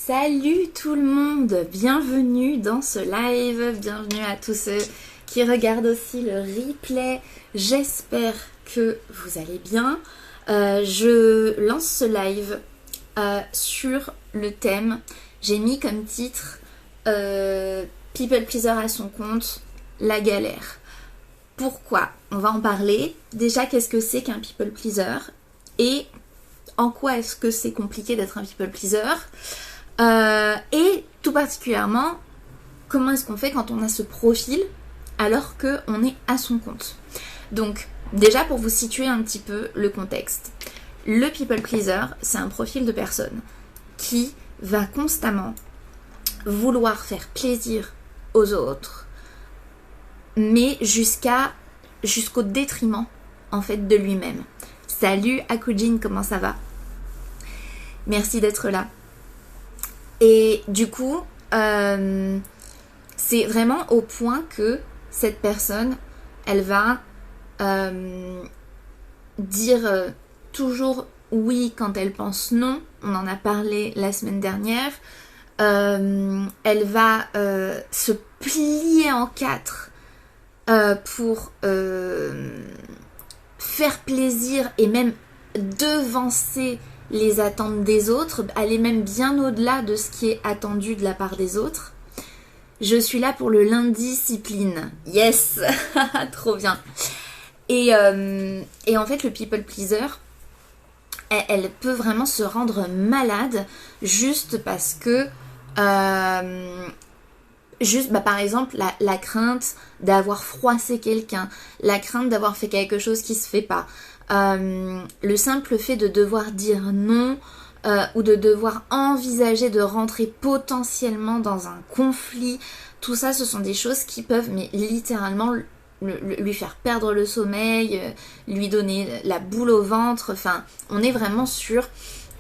Salut tout le monde, bienvenue dans ce live, bienvenue à tous ceux qui regardent aussi le replay. J'espère que vous allez bien. Je lance ce live sur le thème, j'ai mis comme titre People Pleaser à son compte, la galère. Pourquoi? On va en parler. Déjà, qu'est-ce que c'est qu'un people pleaser? Et en quoi est-ce que c'est compliqué d'être un people pleaser? Et tout particulièrement, comment est-ce qu'on fait quand on a ce profil alors qu'on est à son compte? Donc, déjà pour vous situer un petit peu le contexte, le people pleaser, c'est un profil de personne qui va constamment vouloir faire plaisir aux autres, mais jusqu'au détriment en fait de lui-même. Salut Akujin, comment ça va? Merci d'être là. Et du coup, c'est vraiment au point que cette personne, elle va dire toujours oui quand elle pense non. On en a parlé la semaine dernière. Elle va se plier en quatre pour faire plaisir et même devancer les attentes des autres, aller même bien au-delà de ce qui est attendu de la part des autres. Je suis là pour le l'indiscipline. Yes. Trop bien. Et en fait, le people pleaser, elle peut vraiment se rendre malade juste parce que par exemple la crainte d'avoir froissé quelqu'un, la crainte d'avoir fait quelque chose qui se fait pas, le simple fait de devoir dire non ou de devoir envisager de rentrer potentiellement dans un conflit, tout ça ce sont des choses qui peuvent mais littéralement lui faire perdre le sommeil, lui donner la boule au ventre. Enfin, on est vraiment sur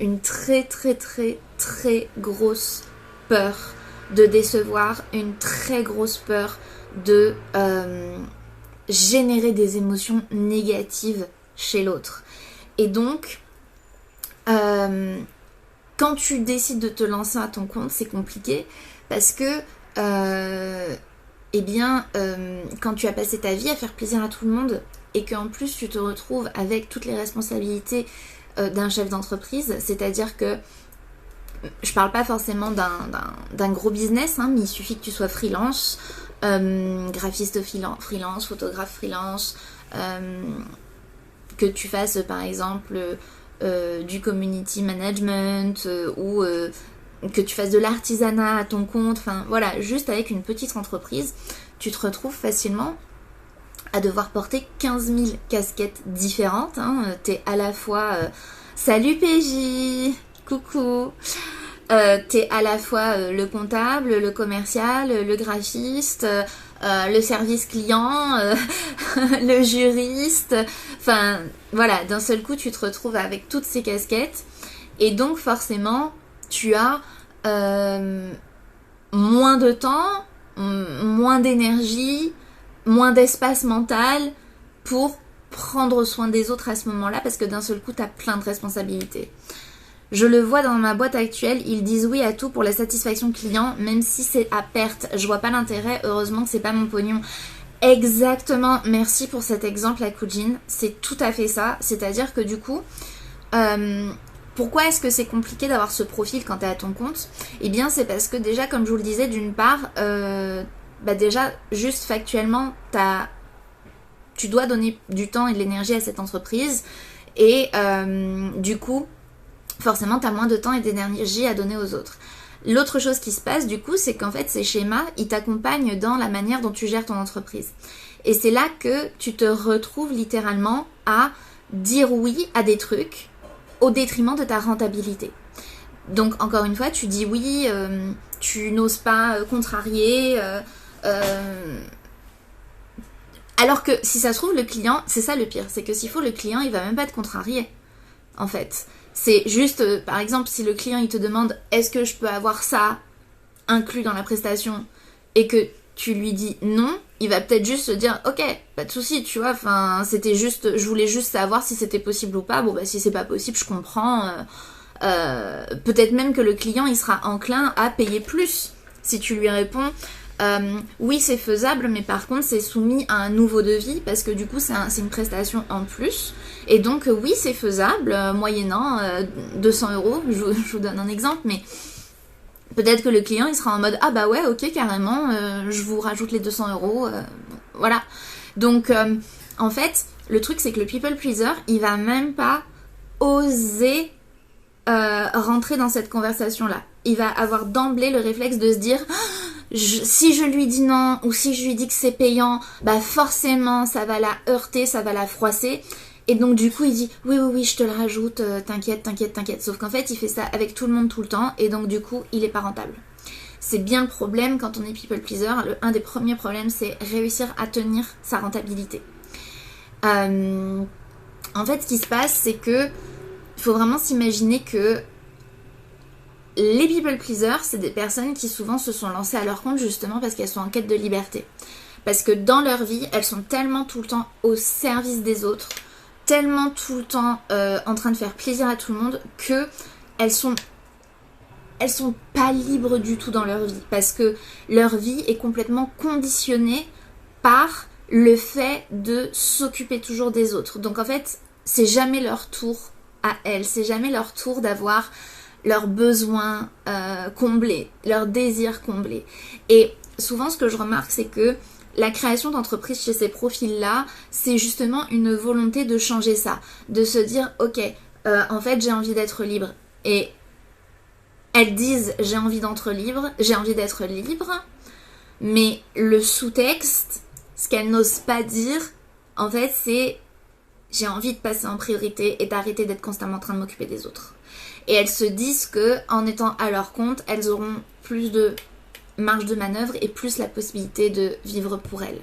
une très très très très grosse peur de décevoir, une très grosse peur de générer des émotions négatives chez l'autre. Et donc, quand tu décides de te lancer à ton compte, c'est compliqué parce que quand tu as passé ta vie à faire plaisir à tout le monde et qu'en plus tu te retrouves avec toutes les responsabilités d'un chef d'entreprise, c'est-à-dire que je parle pas forcément d'un gros business, hein, mais il suffit que tu sois freelance, graphiste freelance, photographe freelance, que tu fasses par exemple du community management ou que tu fasses de l'artisanat à ton compte, enfin voilà, juste avec une petite entreprise, tu te retrouves facilement à devoir porter 15 000 casquettes différentes, hein. T'es à la fois salut PJ, coucou, t'es à la fois le comptable, le commercial, le graphiste, le service client, le juriste, enfin voilà, d'un seul coup tu te retrouves avec toutes ces casquettes et donc forcément tu as moins de temps, moins d'énergie, moins d'espace mental pour prendre soin des autres à ce moment-là parce que d'un seul coup tu as plein de responsabilités. Je le vois dans ma boîte actuelle, ils disent oui à tout pour la satisfaction client, même si c'est à perte. Je vois pas l'intérêt, heureusement que c'est pas mon pognon. Exactement, merci pour cet exemple Akujin, c'est tout à fait ça. C'est-à-dire que du coup, pourquoi est-ce que c'est compliqué d'avoir ce profil quand t'es à ton compte? Eh bien c'est parce que déjà, comme je vous le disais, d'une part, déjà juste factuellement, tu dois donner du temps et de l'énergie à cette entreprise et du coup, forcément, tu as moins de temps et d'énergie à donner aux autres. L'autre chose qui se passe, du coup, c'est qu'en fait, ces schémas, ils t'accompagnent dans la manière dont tu gères ton entreprise. Et c'est là que tu te retrouves littéralement à dire oui à des trucs au détriment de ta rentabilité. Donc, encore une fois, tu dis oui, tu n'oses pas contrarier. Alors que, si ça se trouve, le client, c'est ça le pire, c'est que s'il faut, le client, il va même pas te contrarier, en fait. C'est juste, par exemple, si le client il te demande est-ce que je peux avoir ça inclus dans la prestation et que tu lui dis non, il va peut-être juste se dire ok, pas de souci, tu vois, enfin c'était juste, je voulais juste savoir si c'était possible ou pas. Bon bah si c'est pas possible, je comprends, Peut-être même que le client il sera enclin à payer plus si tu lui réponds oui c'est faisable, mais par contre c'est soumis à un nouveau devis parce que du coup c'est une prestation en plus, et donc oui c'est faisable moyennant 200 euros, je vous donne un exemple, mais peut-être que le client il sera en mode ah bah ouais ok carrément, je vous rajoute les 200 euros, voilà. Donc en fait le truc c'est que le people pleaser il va même pas oser rentrer dans cette conversation là. Il va avoir d'emblée le réflexe de se dire si je lui dis non ou si je lui dis que c'est payant, bah forcément ça va la heurter, ça va la froisser. Et donc du coup il dit oui je te le rajoute, t'inquiète. Sauf qu'en fait il fait ça avec tout le monde tout le temps et donc du coup il est pas rentable. C'est bien le problème quand on est people pleaser. Un des premiers problèmes c'est réussir à tenir sa rentabilité. En fait ce qui se passe c'est que il faut vraiment s'imaginer que les people pleasers, c'est des personnes qui souvent se sont lancées à leur compte justement parce qu'elles sont en quête de liberté. Parce que dans leur vie, elles sont tellement tout le temps au service des autres, tellement tout le temps en train de faire plaisir à tout le monde, que elles sont pas libres du tout dans leur vie. Parce que leur vie est complètement conditionnée par le fait de s'occuper toujours des autres. Donc en fait, c'est jamais leur tour à elles, c'est jamais leur tour d'avoir leurs besoins comblés, leurs désirs comblés. Et souvent ce que je remarque c'est que la création d'entreprise chez ces profils-là, c'est justement une volonté de changer ça, de se dire ok, en fait j'ai envie d'être libre. Et elles disent j'ai envie d'être libre, mais le sous-texte, ce qu'elles n'osent pas dire, en fait c'est j'ai envie de passer en priorité et d'arrêter d'être constamment en train de m'occuper des autres. Et elles se disent que en étant à leur compte, elles auront plus de marge de manœuvre et plus la possibilité de vivre pour elles.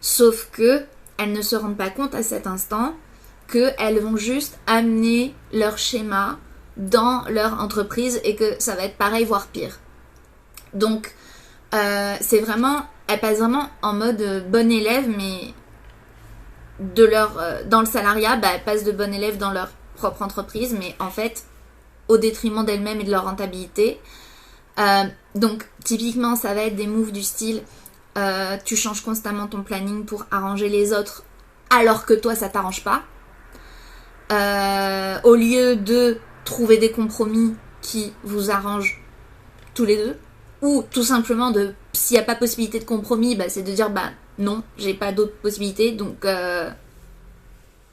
Sauf que elles ne se rendent pas compte à cet instant qu'elles vont juste amener leur schéma dans leur entreprise et que ça va être pareil voire pire. Donc c'est vraiment, elles passent vraiment en mode bon élève, mais dans le salariat, elles passent de bon élève dans leur propre entreprise, mais en fait au détriment d'elles-mêmes et de leur rentabilité. Donc typiquement ça va être des moves du style tu changes constamment ton planning pour arranger les autres alors que toi ça t'arrange pas, au lieu de trouver des compromis qui vous arrangent tous les deux, ou tout simplement s'il n'y a pas possibilité de compromis, c'est de dire non, j'ai pas d'autre possibilité, donc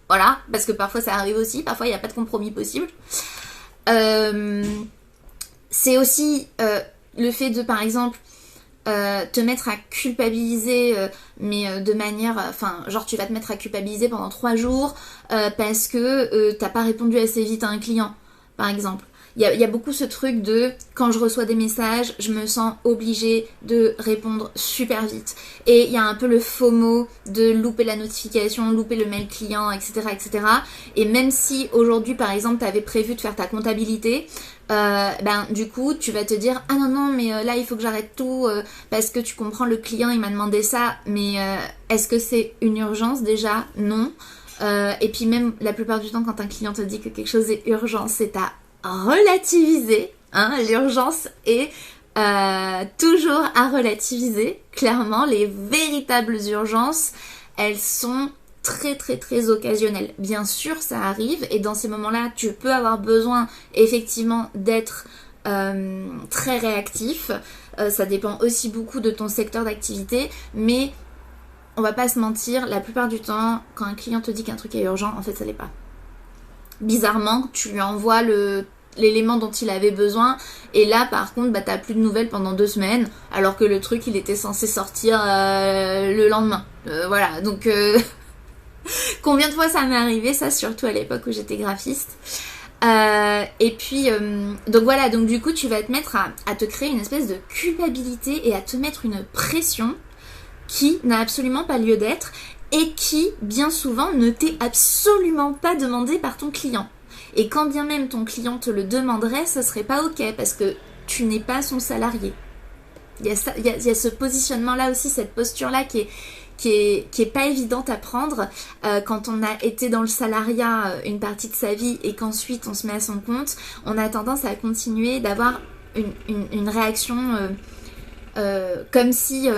voilà, parce que parfois ça arrive aussi, parfois il n'y a pas de compromis possible. C'est aussi le fait de par exemple te mettre à culpabiliser, mais de manière, genre tu vas te mettre à culpabiliser pendant 3 jours parce que t'as pas répondu assez vite à un client par exemple. Il y a beaucoup ce truc de quand je reçois des messages, je me sens obligée de répondre super vite. Et il y a un peu le FOMO de louper la notification, louper le mail client, etc. etc. Et même si aujourd'hui, par exemple, tu avais prévu de faire ta comptabilité, du coup, tu vas te dire « Ah non, mais là, il faut que j'arrête tout parce que tu comprends, le client, il m'a demandé ça. Mais est-ce que c'est une urgence déjà ? Non. Et puis même, la plupart du temps, quand un client te dit que quelque chose est urgent, c'est à relativiser, hein, l'urgence est toujours à relativiser. Clairement, les véritables urgences, elles sont très très très occasionnelles. Bien sûr, ça arrive et dans ces moments-là, tu peux avoir besoin effectivement d'être très réactif. Ça dépend aussi beaucoup de ton secteur d'activité, mais on va pas se mentir, la plupart du temps, quand un client te dit qu'un truc est urgent, en fait, ça l'est pas. Bizarrement, tu lui envoies l'élément dont il avait besoin et là par contre t'as plus de nouvelles pendant 2 semaines alors que le truc il était censé sortir le lendemain. Voilà, donc combien de fois ça m'est arrivé, ça surtout à l'époque où j'étais graphiste. Et puis donc voilà, donc du coup tu vas te mettre à te créer une espèce de culpabilité et à te mettre une pression qui n'a absolument pas lieu d'être et qui, bien souvent, ne t'est absolument pas demandé par ton client. Et quand bien même ton client te le demanderait, ce serait pas ok, parce que tu n'es pas son salarié. Il y a ce positionnement-là aussi, cette posture-là qui qui est pas évidente à prendre quand on a été dans le salariat une partie de sa vie et qu'ensuite on se met à son compte. On a tendance à continuer d'avoir une réaction comme si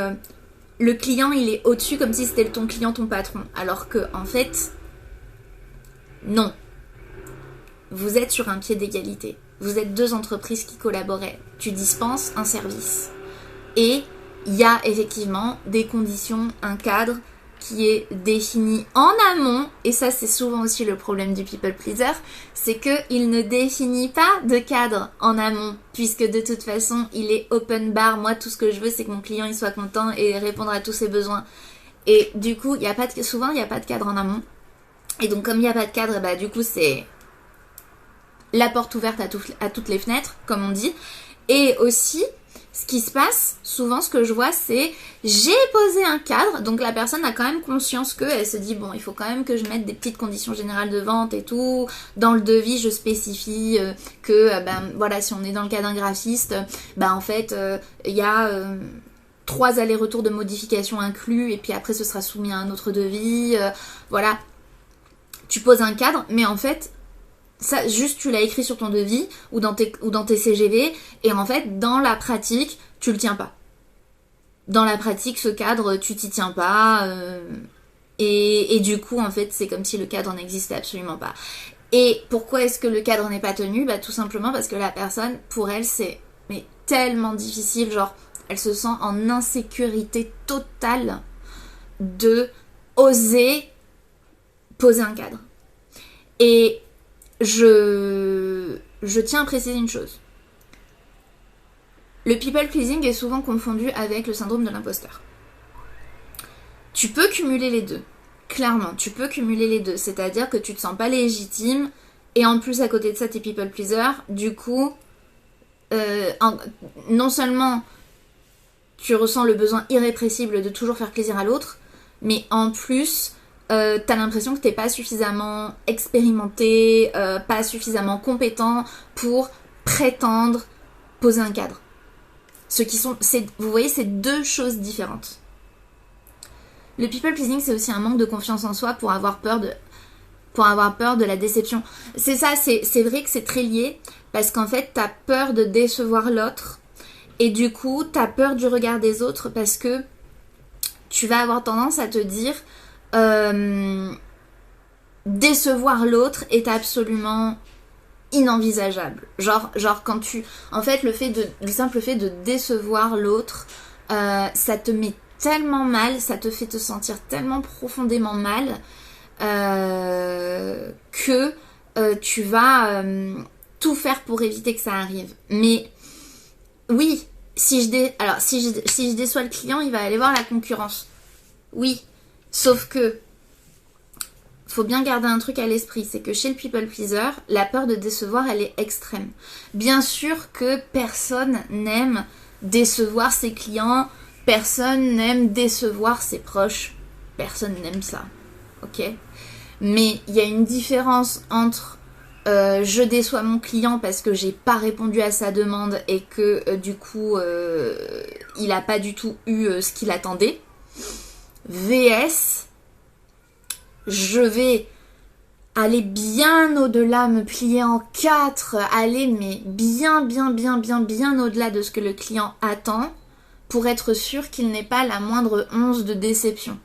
le client il est au-dessus, comme si c'était ton client, ton patron. Alors que en fait, non. Vous êtes sur un pied d'égalité. Vous êtes deux entreprises qui collaboraient. Tu dispenses un service. Et il y a effectivement des conditions, un cadre qui est défini en amont. Et ça, c'est souvent aussi le problème du people pleaser. C'est qu'il ne définit pas de cadre en amont. Puisque de toute façon, il est open bar. Moi, tout ce que je veux, c'est que mon client il soit content et répondre à tous ses besoins. Et du coup, souvent, il n'y a pas de cadre en amont. Et donc, comme il n'y a pas de cadre, bah, du coup, c'est la porte ouverte à toutes les fenêtres, comme on dit. Et aussi, ce qui se passe, souvent ce que je vois, c'est j'ai posé un cadre, donc la personne a quand même conscience elle se dit, bon, il faut quand même que je mette des petites conditions générales de vente et tout. Dans le devis, je spécifie voilà, si on est dans le cas d'un graphiste, en fait, il y a 3 allers-retours de modifications inclus, et puis après, ce sera soumis à un autre devis. Voilà. Tu poses un cadre, mais en fait, ça, juste tu l'as écrit sur ton devis ou dans tes CGV, et en fait dans la pratique tu le tiens pas. Dans la pratique, ce cadre tu t'y tiens pas, et du coup en fait c'est comme si le cadre n'existait absolument pas. Et pourquoi est-ce que le cadre n'est pas tenu? Tout simplement parce que la personne, pour elle, c'est tellement difficile, genre elle se sent en insécurité totale de oser poser un cadre. Et je tiens à préciser une chose. Le people pleasing est souvent confondu avec le syndrome de l'imposteur. Tu peux cumuler les deux. Clairement, tu peux cumuler les deux. C'est-à-dire que tu te sens pas légitime et en plus à côté de ça t'es people pleaser. Du coup, non seulement tu ressens le besoin irrépressible de toujours faire plaisir à l'autre, mais en plus t'as l'impression que t'es pas suffisamment expérimenté, pas suffisamment compétent pour prétendre poser un cadre. Vous voyez, c'est deux choses différentes. Le people pleasing, c'est aussi un manque de confiance en soi pour avoir peur de la déception. C'est ça, c'est vrai que c'est très lié, parce qu'en fait t'as peur de décevoir l'autre, et du coup t'as peur du regard des autres, parce que tu vas avoir tendance à te dire décevoir l'autre est absolument inenvisageable. Genre quand en fait le simple fait de décevoir l'autre, ça te met tellement mal, ça te fait te sentir tellement profondément mal que tu vas tout faire pour éviter que ça arrive. Mais oui, si je déçois le client, il va aller voir la concurrence. Oui, sauf que faut bien garder un truc à l'esprit, c'est que chez le people pleaser, la peur de décevoir, elle est extrême. Bien sûr que personne n'aime décevoir ses clients, personne n'aime décevoir ses proches, personne n'aime ça, ok? Mais il y a une différence entre je déçois mon client parce que j'ai pas répondu à sa demande et que du coup il a pas du tout eu ce qu'il attendait, vs je vais aller bien au-delà, me plier en 4, aller mais bien au-delà de ce que le client attend pour être sûr qu'il n'ait pas la moindre once de déception.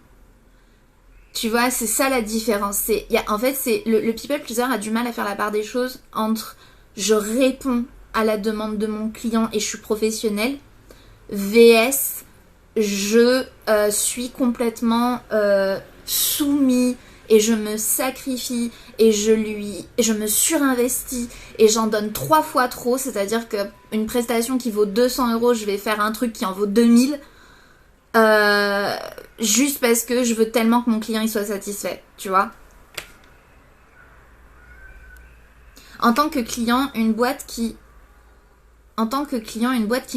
Tu vois, c'est ça la différence. En fait, le people pleaser a du mal à faire la part des choses entre je réponds à la demande de mon client et je suis professionnelle, vs je suis complètement soumis et je me sacrifie et je me surinvestis et j'en donne 3 fois trop, c'est-à-dire qu'une prestation qui vaut 200 €, je vais faire un truc qui en vaut 2000 juste parce que je veux tellement que mon client il soit satisfait, tu vois. En tant que client, une boîte qui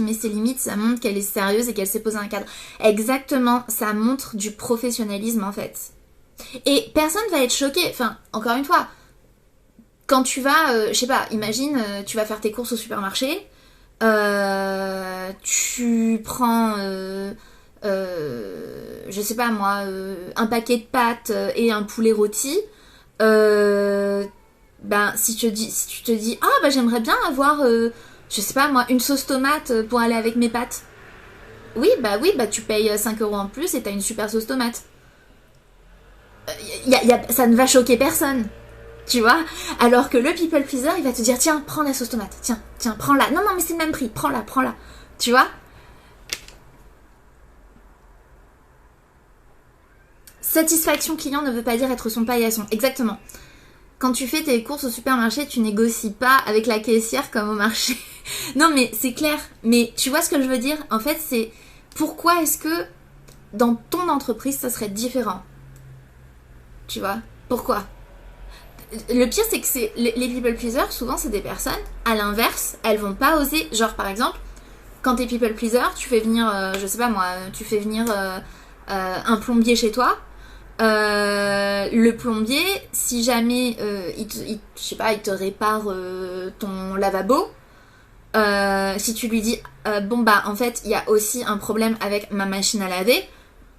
met ses limites, ça montre qu'elle est sérieuse et qu'elle s'est posé un cadre. Exactement, ça montre du professionnalisme en fait. Et personne va être choqué. Enfin, encore une fois, quand tu vas, je sais pas, imagine, tu vas faire tes courses au supermarché, tu prends je sais pas moi, un paquet de pâtes et un poulet rôti, ben si tu te dis ah bah j'aimerais bien avoir je sais pas moi une sauce tomate pour aller avec mes pâtes. Oui bah tu payes 5 € en plus et t'as une super sauce tomate. Ça ne va choquer personne. Tu vois. Alors que le people pleaser, il va te dire tiens, prends la sauce tomate. Tiens, prends-la. Non, mais c'est le même prix. Prends-la. Tu vois. Satisfaction client ne veut pas dire être son paillasson. Exactement. Quand tu fais tes courses au supermarché, tu négocies pas avec la caissière comme au marché. Non, mais c'est clair. Mais tu vois ce que je veux dire? En fait, c'est pourquoi est-ce que dans ton entreprise, ça serait différent? Tu vois? Pourquoi? Le pire, c'est que les people pleasers, souvent, c'est des personnes, à l'inverse, elles vont pas oser. Genre, par exemple, quand t'es people pleaser, tu fais venir, je sais pas moi, tu fais venir un plombier chez toi. Le plombier, si jamais je sais pas, il te répare ton lavabo, si tu lui dis bon bah en fait il y a aussi un problème avec ma machine à laver,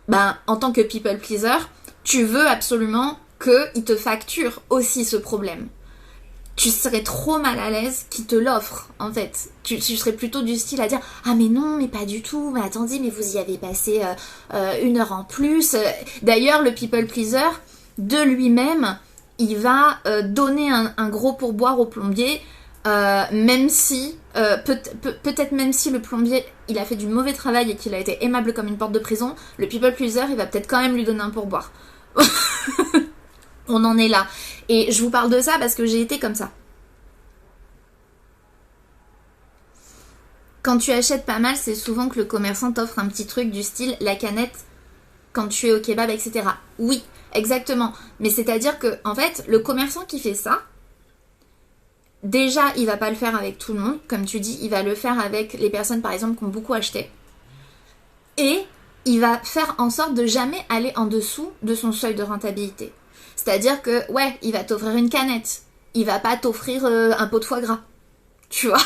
bah en tant que people pleaser, tu veux absolument qu'il te facture aussi ce problème. Tu serais trop mal à l'aise qu'il te l'offre, en fait. Tu serais plutôt du style à dire « Ah mais non, mais pas du tout, mais attendez, mais vous y avez passé 1 heure en plus. » D'ailleurs, le people pleaser, de lui-même, il va donner un gros pourboire au plombier, même si, peut-être même si le plombier, il a fait du mauvais travail et qu'il a été aimable comme une porte de prison, le people pleaser, il va peut-être quand même lui donner un pourboire. On en est là. Et je vous parle de ça parce que j'ai été comme ça. Quand tu achètes pas mal, c'est souvent que le commerçant t'offre un petit truc du style la canette quand tu es au kebab, etc. Oui, exactement. Mais c'est-à-dire que, en fait, le commerçant qui fait ça, déjà, il va pas le faire avec tout le monde. Comme tu dis, il va le faire avec les personnes, par exemple, qui ont beaucoup acheté. Et il va faire en sorte de jamais aller en dessous de son seuil de rentabilité. C'est-à-dire que, ouais, il va t'offrir une canette. Il va pas t'offrir un pot de foie gras. Tu vois?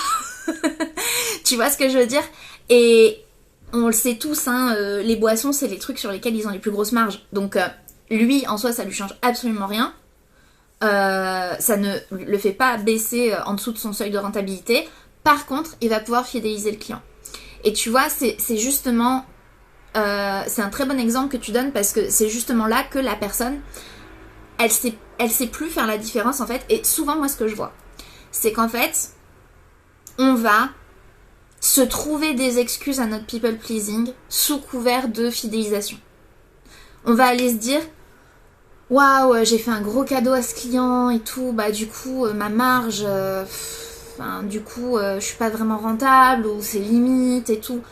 Tu vois ce que je veux dire? Et on le sait tous, hein, les boissons, c'est les trucs sur lesquels ils ont les plus grosses marges. Donc, lui, en soi, ça lui change absolument rien. Ça ne le fait pas baisser en dessous de son seuil de rentabilité. Par contre, il va pouvoir fidéliser le client. Et tu vois, c'est justement... c'est un très bon exemple que tu donnes parce que c'est justement là que la personne... Elle sait plus faire la différence en fait. Et souvent moi ce que je vois, c'est qu'en fait, on va se trouver des excuses à notre people pleasing sous couvert de fidélisation. On va aller se dire, waouh, j'ai fait un gros cadeau à ce client et tout, bah du coup ma marge, je suis pas vraiment rentable ou c'est limite et tout.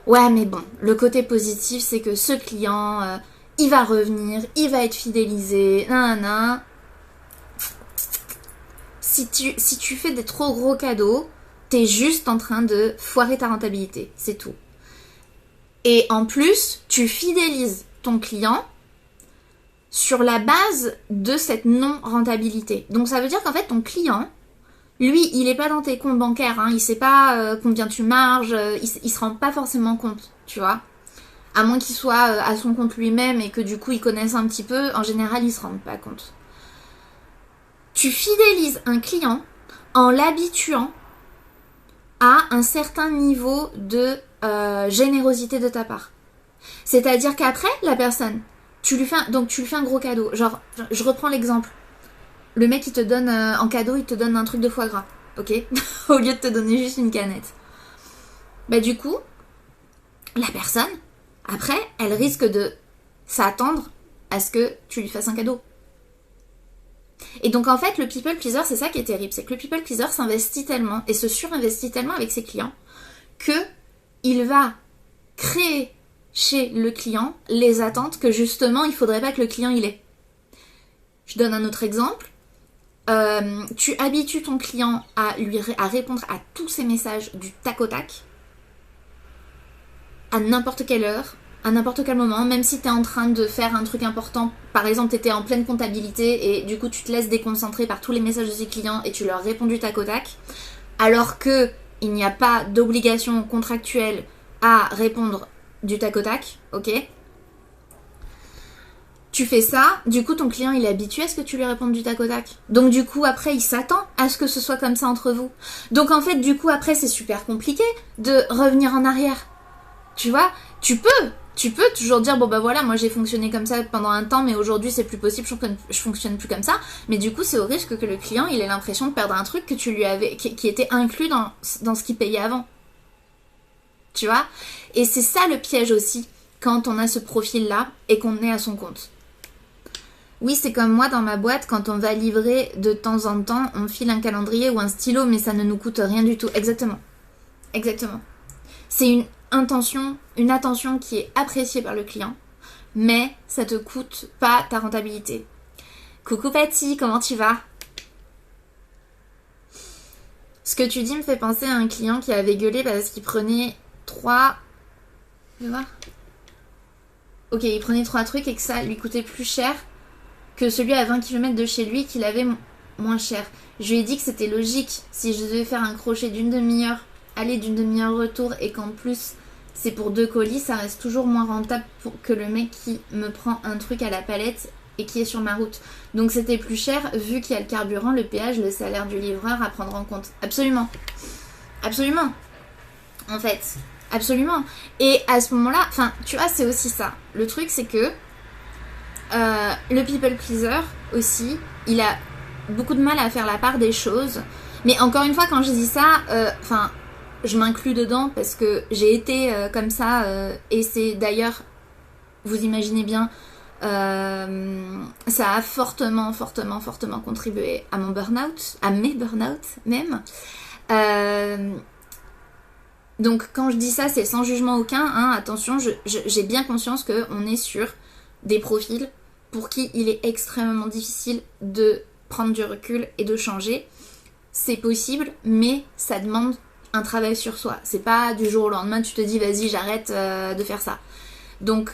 Ouais mais bon, le côté positif c'est que ce client... il va revenir, il va être fidélisé, nanana. Si tu fais des trop gros cadeaux, t'es juste en train de foirer ta rentabilité, c'est tout. Et en plus, tu fidélises ton client sur la base de cette non-rentabilité. Donc ça veut dire qu'en fait, ton client, lui, il est pas dans tes comptes bancaires, hein, il sait pas combien tu marges, il se rend pas forcément compte, tu vois. À moins qu'il soit à son compte lui-même et que du coup il connaisse un petit peu, en général ils se rendent pas compte. Tu fidélises un client en l'habituant à un certain niveau de générosité de ta part. C'est-à-dire qu'après, la personne, tu lui fais un gros cadeau. Genre, je reprends l'exemple. Le mec il te donne en cadeau, il te donne un truc de foie gras, ok? Au lieu de te donner juste une canette. Bah du coup, la personne... Après, elle risque de s'attendre à ce que tu lui fasses un cadeau. Et donc en fait, le people pleaser, c'est ça qui est terrible. C'est que le people pleaser s'investit tellement et se surinvestit tellement avec ses clients que il va créer chez le client les attentes que justement, il faudrait pas que le client il ait. Je donne un autre exemple. Tu habitues ton client à répondre à tous ses messages du tac au tac. À n'importe quelle heure, à n'importe quel moment, même si tu es en train de faire un truc important, par exemple tu étais en pleine comptabilité et du coup tu te laisses déconcentrer par tous les messages de tes clients et tu leur réponds du tac au tac, alors que il n'y a pas d'obligation contractuelle à répondre du tac au tac, ok? Tu fais ça, du coup ton client il est habitué à ce que tu lui répondes du tac au tac. Donc du coup après il s'attend à ce que ce soit comme ça entre vous. Donc en fait du coup après c'est super compliqué de revenir en arrière. Tu vois, tu peux toujours dire bon bah voilà moi j'ai fonctionné comme ça pendant un temps mais aujourd'hui c'est plus possible, je fonctionne plus comme ça. Mais du coup c'est au risque que le client il ait l'impression de perdre un truc que tu lui avais, qui était inclus dans ce qu'il payait avant. Tu vois? Et c'est ça le piège aussi quand on a ce profil là et qu'on est à son compte. Oui, c'est comme moi dans ma boîte, quand on va livrer de temps en temps, on file un calendrier ou un stylo, mais ça ne nous coûte rien du tout. Exactement. Exactement. C'est une attention qui est appréciée par le client, mais ça te coûte pas ta rentabilité. Coucou Patty, comment tu vas? Ce que tu dis me fait penser à un client qui avait gueulé parce qu'il prenait 3... Je vais voir. Ok, il prenait 3 trucs et que ça lui coûtait plus cher que celui à 20 km de chez lui qu'il avait moins cher. Je lui ai dit que c'était logique. Si je devais faire un crochet d'une demi-heure, aller d'une demi-heure retour et qu'en plus c'est pour 2 colis, ça reste toujours moins rentable que le mec qui me prend un truc à la palette et qui est sur ma route. Donc c'était plus cher vu qu'il y a le carburant, le péage, le salaire du livreur à prendre en compte. Absolument. Absolument. En fait. Absolument. Et à ce moment-là, enfin, tu vois, c'est aussi ça. Le truc, c'est que le people pleaser aussi, il a beaucoup de mal à faire la part des choses. Mais encore une fois, quand je dis ça, je m'inclus dedans parce que j'ai été comme ça et c'est d'ailleurs, vous imaginez bien, ça a fortement contribué à mon burn-out, à mes burn-out même. Donc quand je dis ça, c'est sans jugement aucun, hein, attention, j'ai bien conscience qu'on est sur des profils pour qui il est extrêmement difficile de prendre du recul et de changer. C'est possible, mais ça demande un travail sur soi. C'est pas du jour au lendemain, tu te dis vas-y j'arrête de faire ça. Donc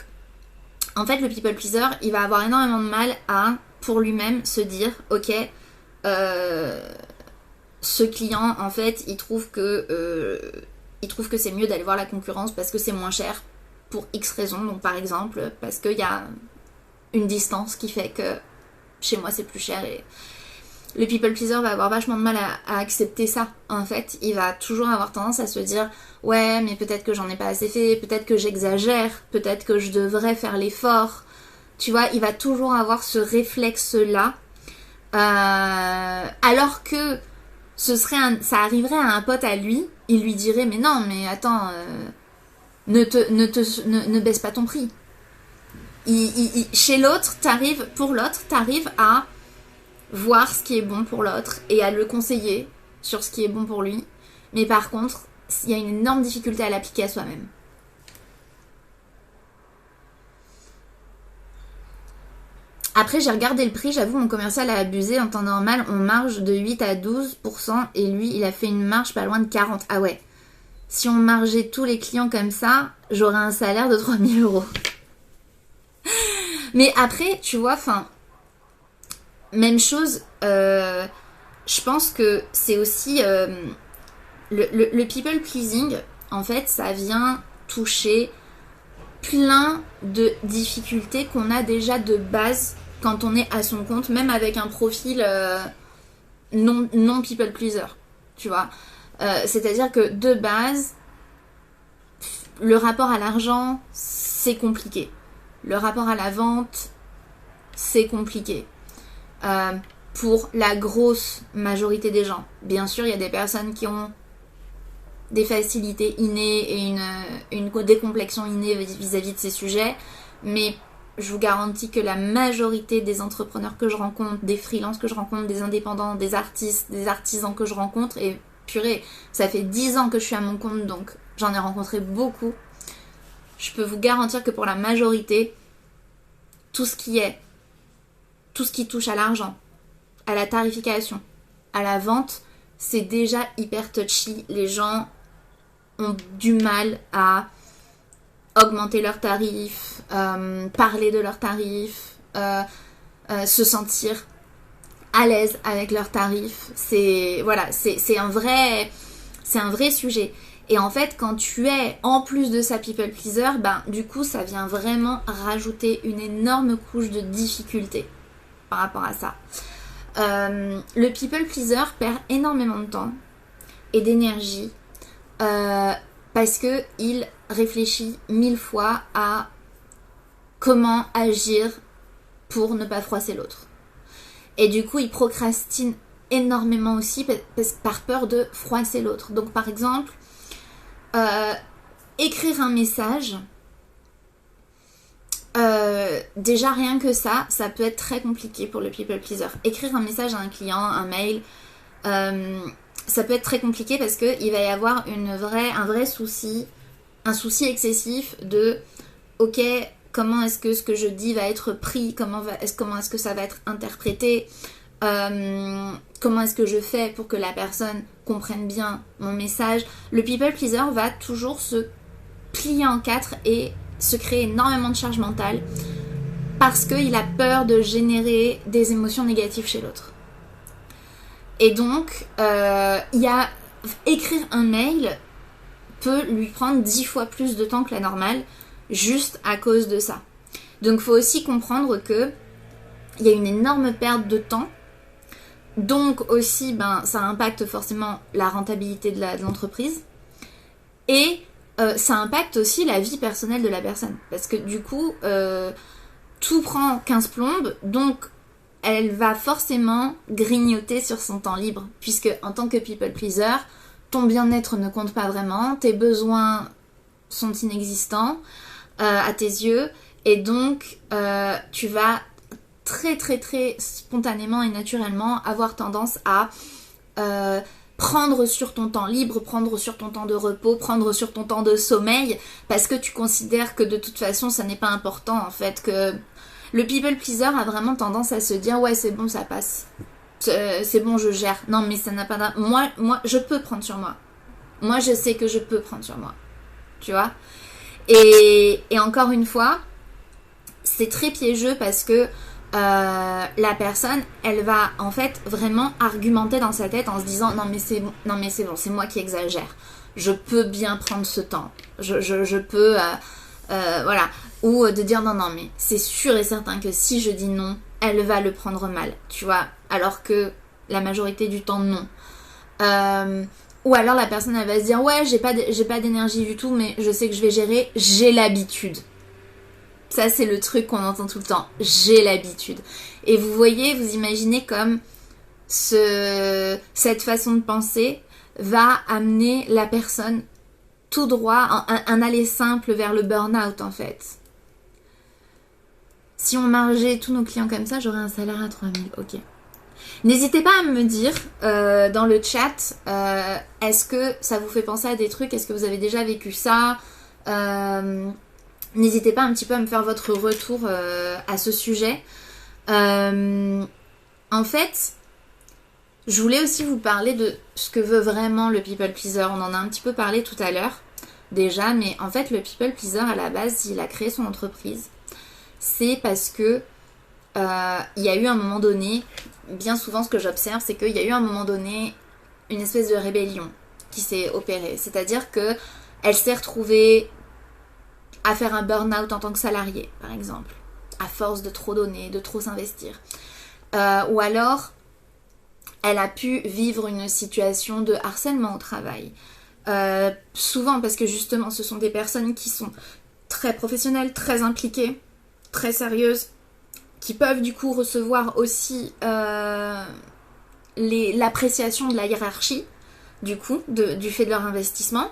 en fait le people pleaser, il va avoir énormément de mal à, pour lui-même, se dire ok, ce client en fait il trouve que c'est mieux d'aller voir la concurrence parce que c'est moins cher pour X raisons. Donc par exemple parce qu'il y a une distance qui fait que chez moi c'est plus cher, et le people pleaser va avoir vachement de mal à accepter ça. En fait, il va toujours avoir tendance à se dire ouais mais peut-être que j'en ai pas assez fait, peut-être que j'exagère, peut-être que je devrais faire l'effort. Tu vois, il va toujours avoir ce réflexe là alors que ça arriverait à un pote à lui, il lui dirait mais non mais attends, ne baisse pas ton prix. Chez l'autre, t'arrives à voir ce qui est bon pour l'autre et à le conseiller sur ce qui est bon pour lui. Mais par contre, il y a une énorme difficulté à l'appliquer à soi-même. Après, j'ai regardé le prix, j'avoue, mon commercial a abusé. En temps normal, on marge de 8 à 12% et lui, il a fait une marge pas loin de 40. Ah ouais. Si on margeait tous les clients comme ça, j'aurais un salaire de 3000 €. Mais après, tu vois, même chose, je pense que c'est aussi le people pleasing, en fait, ça vient toucher plein de difficultés qu'on a déjà de base quand on est à son compte, même avec un profil non people pleaser, tu vois. C'est-à-dire que de base, le rapport à l'argent, c'est compliqué. Le rapport à la vente, c'est compliqué. Pour la grosse majorité des gens. Bien sûr, il y a des personnes qui ont des facilités innées et une décomplexion innée vis-à-vis de ces sujets, mais je vous garantis que la majorité des entrepreneurs que je rencontre, des freelances que je rencontre, des indépendants, des artistes, des artisans que je rencontre, et purée, ça fait 10 ans que je suis à mon compte, donc j'en ai rencontré beaucoup. Je peux vous garantir que pour la majorité, tout ce qui touche à l'argent, à la tarification, à la vente, c'est déjà hyper touchy. Les gens ont du mal à augmenter leurs tarifs, parler de leurs tarifs, se sentir à l'aise avec leurs tarifs. C'est un vrai sujet. Et en fait, quand tu es en plus de ça people pleaser, ben du coup ça vient vraiment rajouter une énorme couche de difficulté par rapport à ça. Le people pleaser perd énormément de temps et d'énergie parce que il réfléchit 1000 fois à comment agir pour ne pas froisser l'autre. Et du coup, il procrastine énormément aussi par peur de froisser l'autre. Donc par exemple, écrire un message, déjà rien que ça peut être très compliqué pour le people pleaser. Écrire un message à un client, un mail, ça peut être très compliqué parce qu'il va y avoir un vrai souci, un souci excessif de ok, comment est-ce que ce que je dis va être pris, comment est-ce que ça va être interprété, comment est-ce que je fais pour que la personne comprenne bien mon message. Le people pleaser va toujours se plier en quatre et se créer énormément de charge mentale parce qu'il a peur de générer des émotions négatives chez l'autre. Et donc, écrire un mail peut lui prendre 10 fois plus de temps que la normale, juste à cause de ça. Donc, il faut aussi comprendre que il y a une énorme perte de temps. Donc aussi, ça impacte forcément la rentabilité de l'entreprise. Et ça impacte aussi la vie personnelle de la personne. Parce que du coup, tout prend 15 plombes. Donc, elle va forcément grignoter sur son temps libre. Puisque en tant que people pleaser, ton bien-être ne compte pas vraiment. Tes besoins sont inexistants à tes yeux. Et donc, tu vas très très très spontanément et naturellement avoir tendance à prendre sur ton temps libre, prendre sur ton temps de repos, prendre sur ton temps de sommeil, parce que tu considères que de toute façon ça n'est pas important en fait, que le people pleaser a vraiment tendance à se dire ouais c'est bon ça passe, c'est bon je gère, non mais ça n'a pas moi je peux prendre sur moi, moi je sais que je peux prendre sur moi, tu vois, et encore une fois c'est très piégeux parce que la personne, elle va en fait vraiment argumenter dans sa tête en se disant non mais c'est bon, c'est moi qui exagère. Je peux bien prendre ce temps. Je peux voilà, ou de dire non mais c'est sûr et certain que si je dis non, elle va le prendre mal, tu vois, alors que la majorité du temps non. Ou alors la personne elle va se dire ouais j'ai pas d'énergie du tout mais je sais que je vais gérer, j'ai l'habitude. Ça, c'est le truc qu'on entend tout le temps. J'ai l'habitude. Et vous voyez, vous imaginez comme cette façon de penser va amener la personne tout droit, un aller simple vers le burn-out en fait. Si on margeait tous nos clients comme ça, j'aurais un salaire à 3000. Ok. N'hésitez pas à me dire dans le chat, est-ce que ça vous fait penser à des trucs? Est-ce que vous avez déjà vécu ça? N'hésitez pas un petit peu à me faire votre retour à ce sujet. En fait, je voulais aussi vous parler de ce que veut vraiment le people pleaser. On en a un petit peu parlé tout à l'heure déjà, mais en fait le people pleaser à la base, il a créé son entreprise. C'est parce que il y a eu un moment donné, bien souvent ce que j'observe, c'est qu'il y a eu un moment donné une espèce de rébellion qui s'est opérée. C'est-à-dire que elle s'est retrouvée à faire un burn-out en tant que salarié, par exemple, à force de trop donner, de trop s'investir. Ou alors, elle a pu vivre une situation de harcèlement au travail. Souvent, parce que justement, ce sont des personnes qui sont très professionnelles, très impliquées, très sérieuses, qui peuvent du coup recevoir aussi l'appréciation de la hiérarchie, du coup, du fait de leur investissement.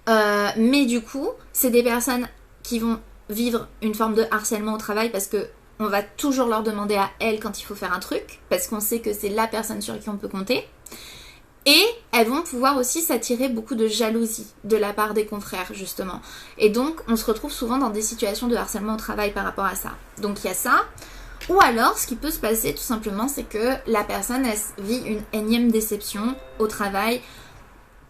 Mais du coup, c'est des personnes qui vont vivre une forme de harcèlement au travail parce que on va toujours leur demander à elles quand il faut faire un truc, parce qu'on sait que c'est la personne sur qui on peut compter. Et elles vont pouvoir aussi s'attirer beaucoup de jalousie de la part des confrères, justement. Et donc, on se retrouve souvent dans des situations de harcèlement au travail par rapport à ça. Donc, il y a ça. Ou alors, ce qui peut se passer, tout simplement, c'est que la personne, elle vit une énième déception au travail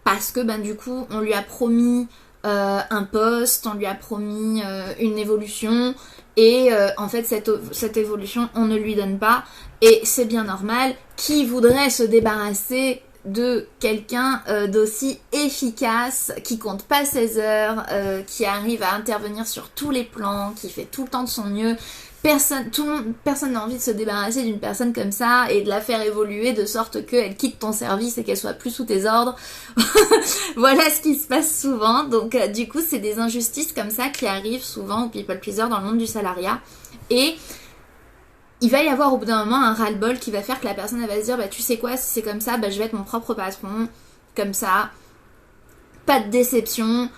parce que, du coup, on lui a promis un poste, on lui a promis une évolution et en fait cette évolution on ne lui donne pas et c'est bien normal. Qui voudrait se débarrasser de quelqu'un d'aussi efficace, qui compte pas ses heures, qui arrive à intervenir sur tous les plans, qui fait tout le temps de son mieux. Personne n'a envie de se débarrasser d'une personne comme ça et de la faire évoluer de sorte qu'elle quitte ton service et qu'elle soit plus sous tes ordres. Voilà ce qui se passe souvent. Donc du coup, c'est des injustices comme ça qui arrivent souvent aux people pleasers dans le monde du salariat. Et il va y avoir au bout d'un moment un ras-le-bol qui va faire que la personne elle va se dire bah tu sais quoi, si c'est comme ça, bah je vais être mon propre patron, comme ça, pas de déception.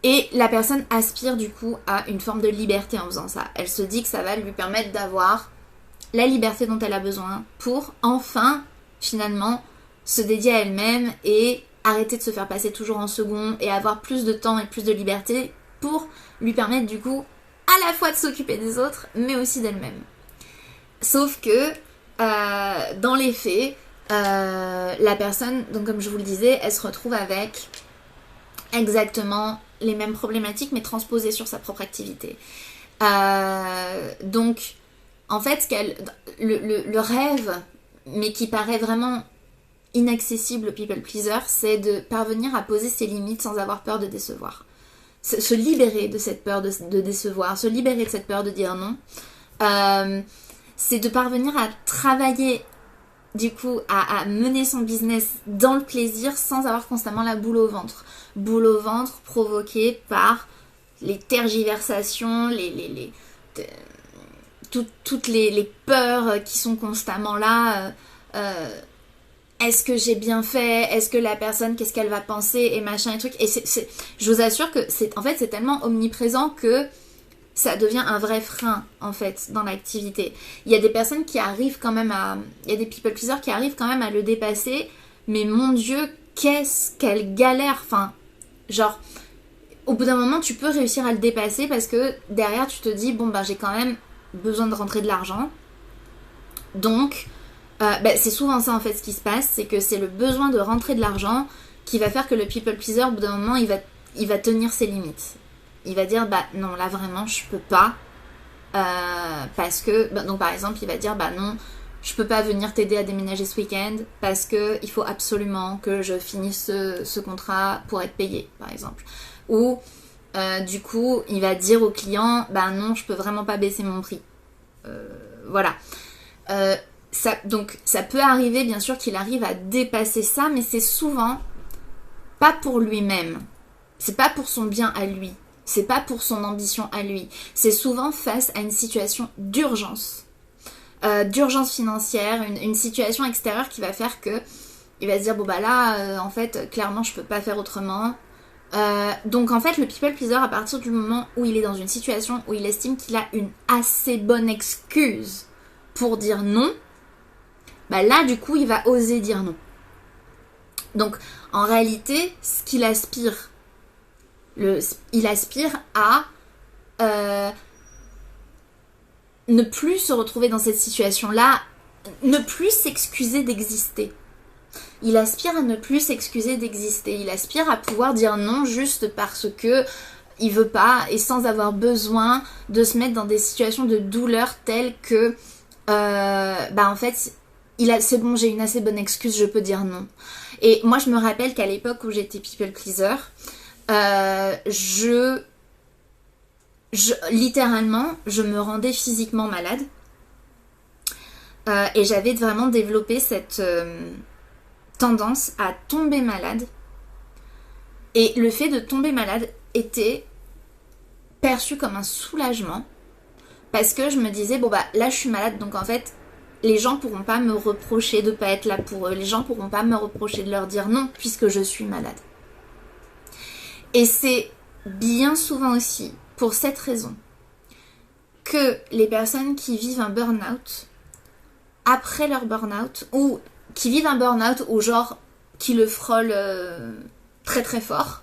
Et la personne aspire du coup à une forme de liberté en faisant ça. Elle se dit que ça va lui permettre d'avoir la liberté dont elle a besoin pour enfin, finalement, se dédier à elle-même et arrêter de se faire passer toujours en second et avoir plus de temps et plus de liberté pour lui permettre du coup à la fois de s'occuper des autres mais aussi d'elle-même. Sauf que dans les faits, la personne, donc comme je vous le disais, elle se retrouve avec exactement les mêmes problématiques mais transposées sur sa propre activité. Donc en fait le rêve, mais qui paraît vraiment inaccessible au people pleaser, c'est de parvenir à poser ses limites sans avoir peur de décevoir. Se libérer de cette peur de décevoir, se libérer de cette peur de dire non. C'est de parvenir à travailler, du coup, à mener son business dans le plaisir sans avoir constamment la boule au ventre. Boule au ventre provoquée par les tergiversations, toutes les peurs qui sont constamment là. Est-ce que j'ai bien fait? Est-ce que la personne, qu'est-ce qu'elle va penser? Et machin et truc. Et je vous assure que en fait, c'est tellement omniprésent que ça devient un vrai frein, en fait, dans l'activité. Il y a des personnes qui arrivent quand même il y a des people pleasers qui arrivent quand même à le dépasser, mais mon Dieu, qu'est-ce qu'elle galère. Enfin, genre, au bout d'un moment, tu peux réussir à le dépasser parce que derrière, tu te dis, bon, ben, j'ai quand même besoin de rentrer de l'argent. Donc, c'est souvent ça, en fait, ce qui se passe, c'est que c'est le besoin de rentrer de l'argent qui va faire que le people pleaser, au bout d'un moment, il va tenir ses limites. Il va dire, bah non, là vraiment, je peux pas. Parce que, donc par exemple, il va dire, bah non, je peux pas venir t'aider à déménager ce week-end parce que il faut absolument que je finisse ce contrat pour être payé, par exemple. Ou, du coup, il va dire au client, bah non, je peux vraiment pas baisser mon prix. Voilà. Donc, ça peut arriver, bien sûr, qu'il arrive à dépasser ça, mais c'est souvent pas pour lui-même. C'est pas pour son bien à lui. C'est pas pour son ambition à lui. C'est souvent face à une situation d'urgence. D'urgence financière, une situation extérieure qui va faire que il va se dire, bon bah là, en fait, clairement, je peux pas faire autrement. Donc en fait, le people pleaser, à partir du moment où il est dans une situation où il estime qu'il a une assez bonne excuse pour dire non, bah là, du coup, il va oser dire non. Donc, en réalité, ce qu'il aspire, il aspire à ne plus se retrouver dans cette situation-là, ne plus s'excuser d'exister. Il aspire à ne plus s'excuser d'exister. Il aspire à pouvoir dire non juste parce que il veut pas et sans avoir besoin de se mettre dans des situations de douleur telles que, en fait, c'est bon, j'ai une assez bonne excuse, je peux dire non. Et moi, je me rappelle qu'à l'époque où j'étais people pleaser, littéralement, je me rendais physiquement malade. Et j'avais vraiment développé cette tendance à tomber malade. Et le fait de tomber malade était perçu comme un soulagement. Parce que je me disais, bon bah là je suis malade, donc en fait, les gens pourront pas me reprocher de pas être là pour eux. Les gens pourront pas me reprocher de leur dire non, puisque je suis malade. Et c'est bien souvent aussi pour cette raison que les personnes qui vivent un burn-out, après leur burn-out, ou qui vivent un burn-out ou genre qui le frôlent très très fort,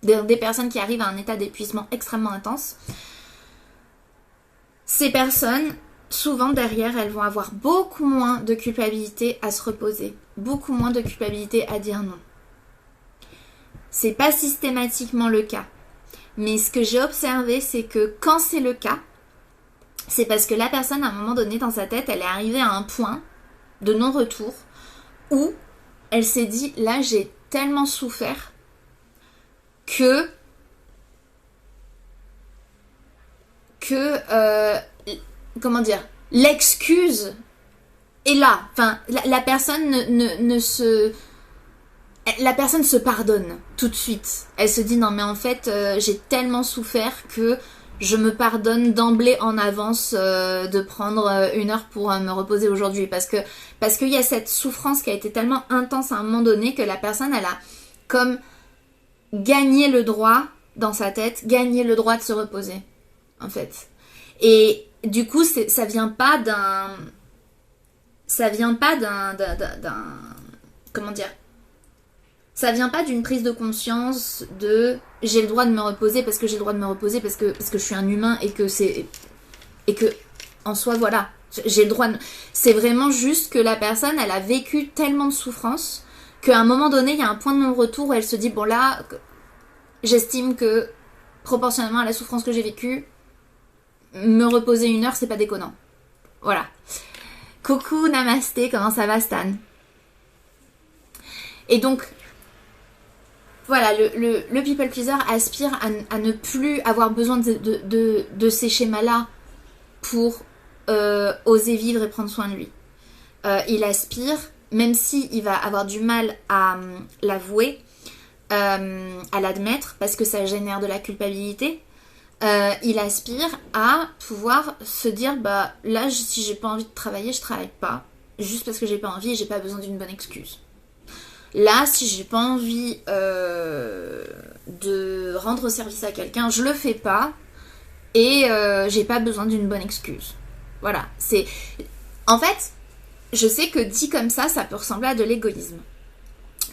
des personnes qui arrivent à un état d'épuisement extrêmement intense, ces personnes, souvent derrière, elles vont avoir beaucoup moins de culpabilité à se reposer, beaucoup moins de culpabilité à dire non. C'est pas systématiquement le cas. Mais ce que j'ai observé, c'est que quand c'est le cas, c'est parce que la personne, à un moment donné dans sa tête, elle est arrivée à un point de non-retour Ou elle s'est dit, là j'ai tellement souffert que comment dire, l'excuse est là. Enfin, la personne la personne se pardonne tout de suite. Elle se dit non mais en fait j'ai tellement souffert que je me pardonne d'emblée en avance de prendre 1 heure pour me reposer aujourd'hui parce qu'il y a cette souffrance qui a été tellement intense à un moment donné que la personne elle a comme gagné le droit dans sa tête, gagné le droit de se reposer en fait. Et du coup ça vient pas d'un comment dire, ça vient pas d'une prise de conscience de j'ai le droit de me reposer parce que j'ai le droit de me reposer parce que je suis un humain et que en soi voilà, j'ai le droit de... C'est vraiment juste que la personne elle a vécu tellement de souffrance qu'à un moment donné il y a un point de non-retour où elle se dit bon là j'estime que proportionnellement à la souffrance que j'ai vécue, me reposer 1 heure c'est pas déconnant. Voilà. Coucou, namasté, comment ça va Stan? Et donc voilà, le people pleaser aspire à ne plus avoir besoin de ces schémas-là pour oser vivre et prendre soin de lui. Il aspire, même s'il va avoir du mal à l'avouer, à l'admettre, parce que ça génère de la culpabilité, il aspire à pouvoir se dire, bah là, si j'ai pas envie de travailler, je travaille pas, juste parce que j'ai pas envie et j'ai pas besoin d'une bonne excuse. Là, si j'ai pas envie de rendre service à quelqu'un, je le fais pas et j'ai pas besoin d'une bonne excuse. Voilà, c'est... En fait, je sais que dit comme ça peut ressembler à de l'égoïsme.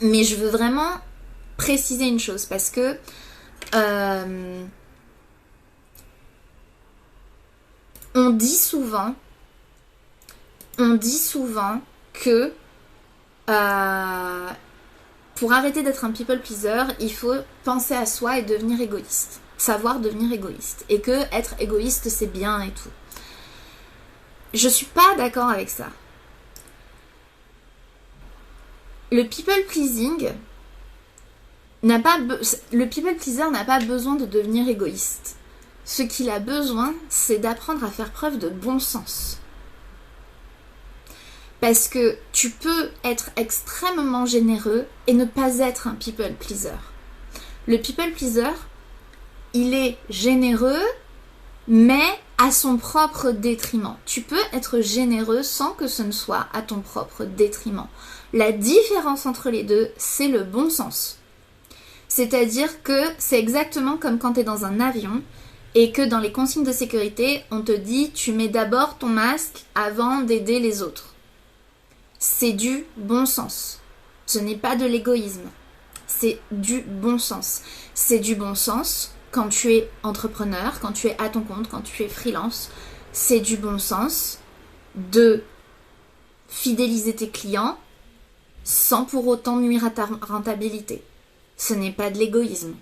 Mais je veux vraiment préciser une chose parce que on dit souvent que pour arrêter d'être un people pleaser, il faut penser à soi et devenir égoïste. Savoir devenir égoïste. Et que être égoïste, c'est bien et tout. Je suis pas d'accord avec ça. Le people pleasing le people pleaser n'a pas besoin de devenir égoïste. Ce qu'il a besoin, c'est d'apprendre à faire preuve de bon sens. Parce que tu peux être extrêmement généreux et ne pas être un people pleaser. Le people pleaser, il est généreux, mais à son propre détriment. Tu peux être généreux sans que ce ne soit à ton propre détriment. La différence entre les deux, c'est le bon sens. C'est-à-dire que c'est exactement comme quand tu es dans un avion et que dans les consignes de sécurité, on te dit tu mets d'abord ton masque avant d'aider les autres. C'est du bon sens. Ce n'est pas de l'égoïsme. C'est du bon sens. C'est du bon sens quand tu es entrepreneur, quand tu es à ton compte, quand tu es freelance. C'est du bon sens de fidéliser tes clients sans pour autant nuire à ta rentabilité. Ce n'est pas de l'égoïsme.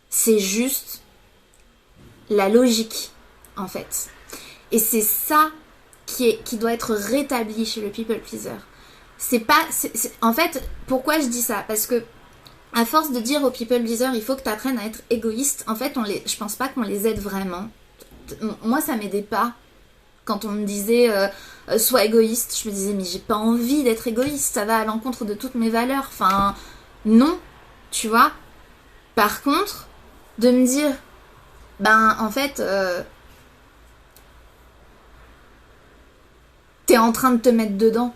C'est juste la logique, en fait. Et c'est ça qui doit être rétabli chez le people pleaser. En fait, pourquoi je dis ça? Parce que à force de dire aux people pleaser il faut que tu apprennes à être égoïste, en fait, je pense pas qu'on les aide vraiment. Moi, ça m'aidait pas. Quand on me disait sois égoïste, je me disais mais j'ai pas envie d'être égoïste, ça va à l'encontre de toutes mes valeurs. Enfin, non, tu vois. Par contre, de me dire ben en fait t'es en train de te mettre dedans,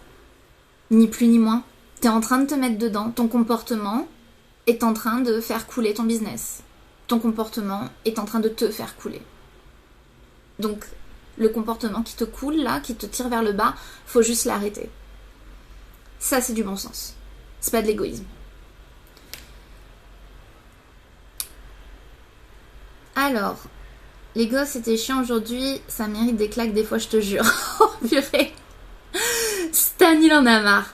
ni plus ni moins. T'es en train de te mettre dedans. Ton comportement est en train de faire couler ton business. Ton comportement est en train de te faire couler. Donc, le comportement qui te coule là, qui te tire vers le bas, faut juste l'arrêter. Ça, c'est du bon sens. C'est pas de l'égoïsme. Alors, les gosses, c'était chiant aujourd'hui. Ça mérite des claques des fois, je te jure. Oh purée. Stan, il en a marre.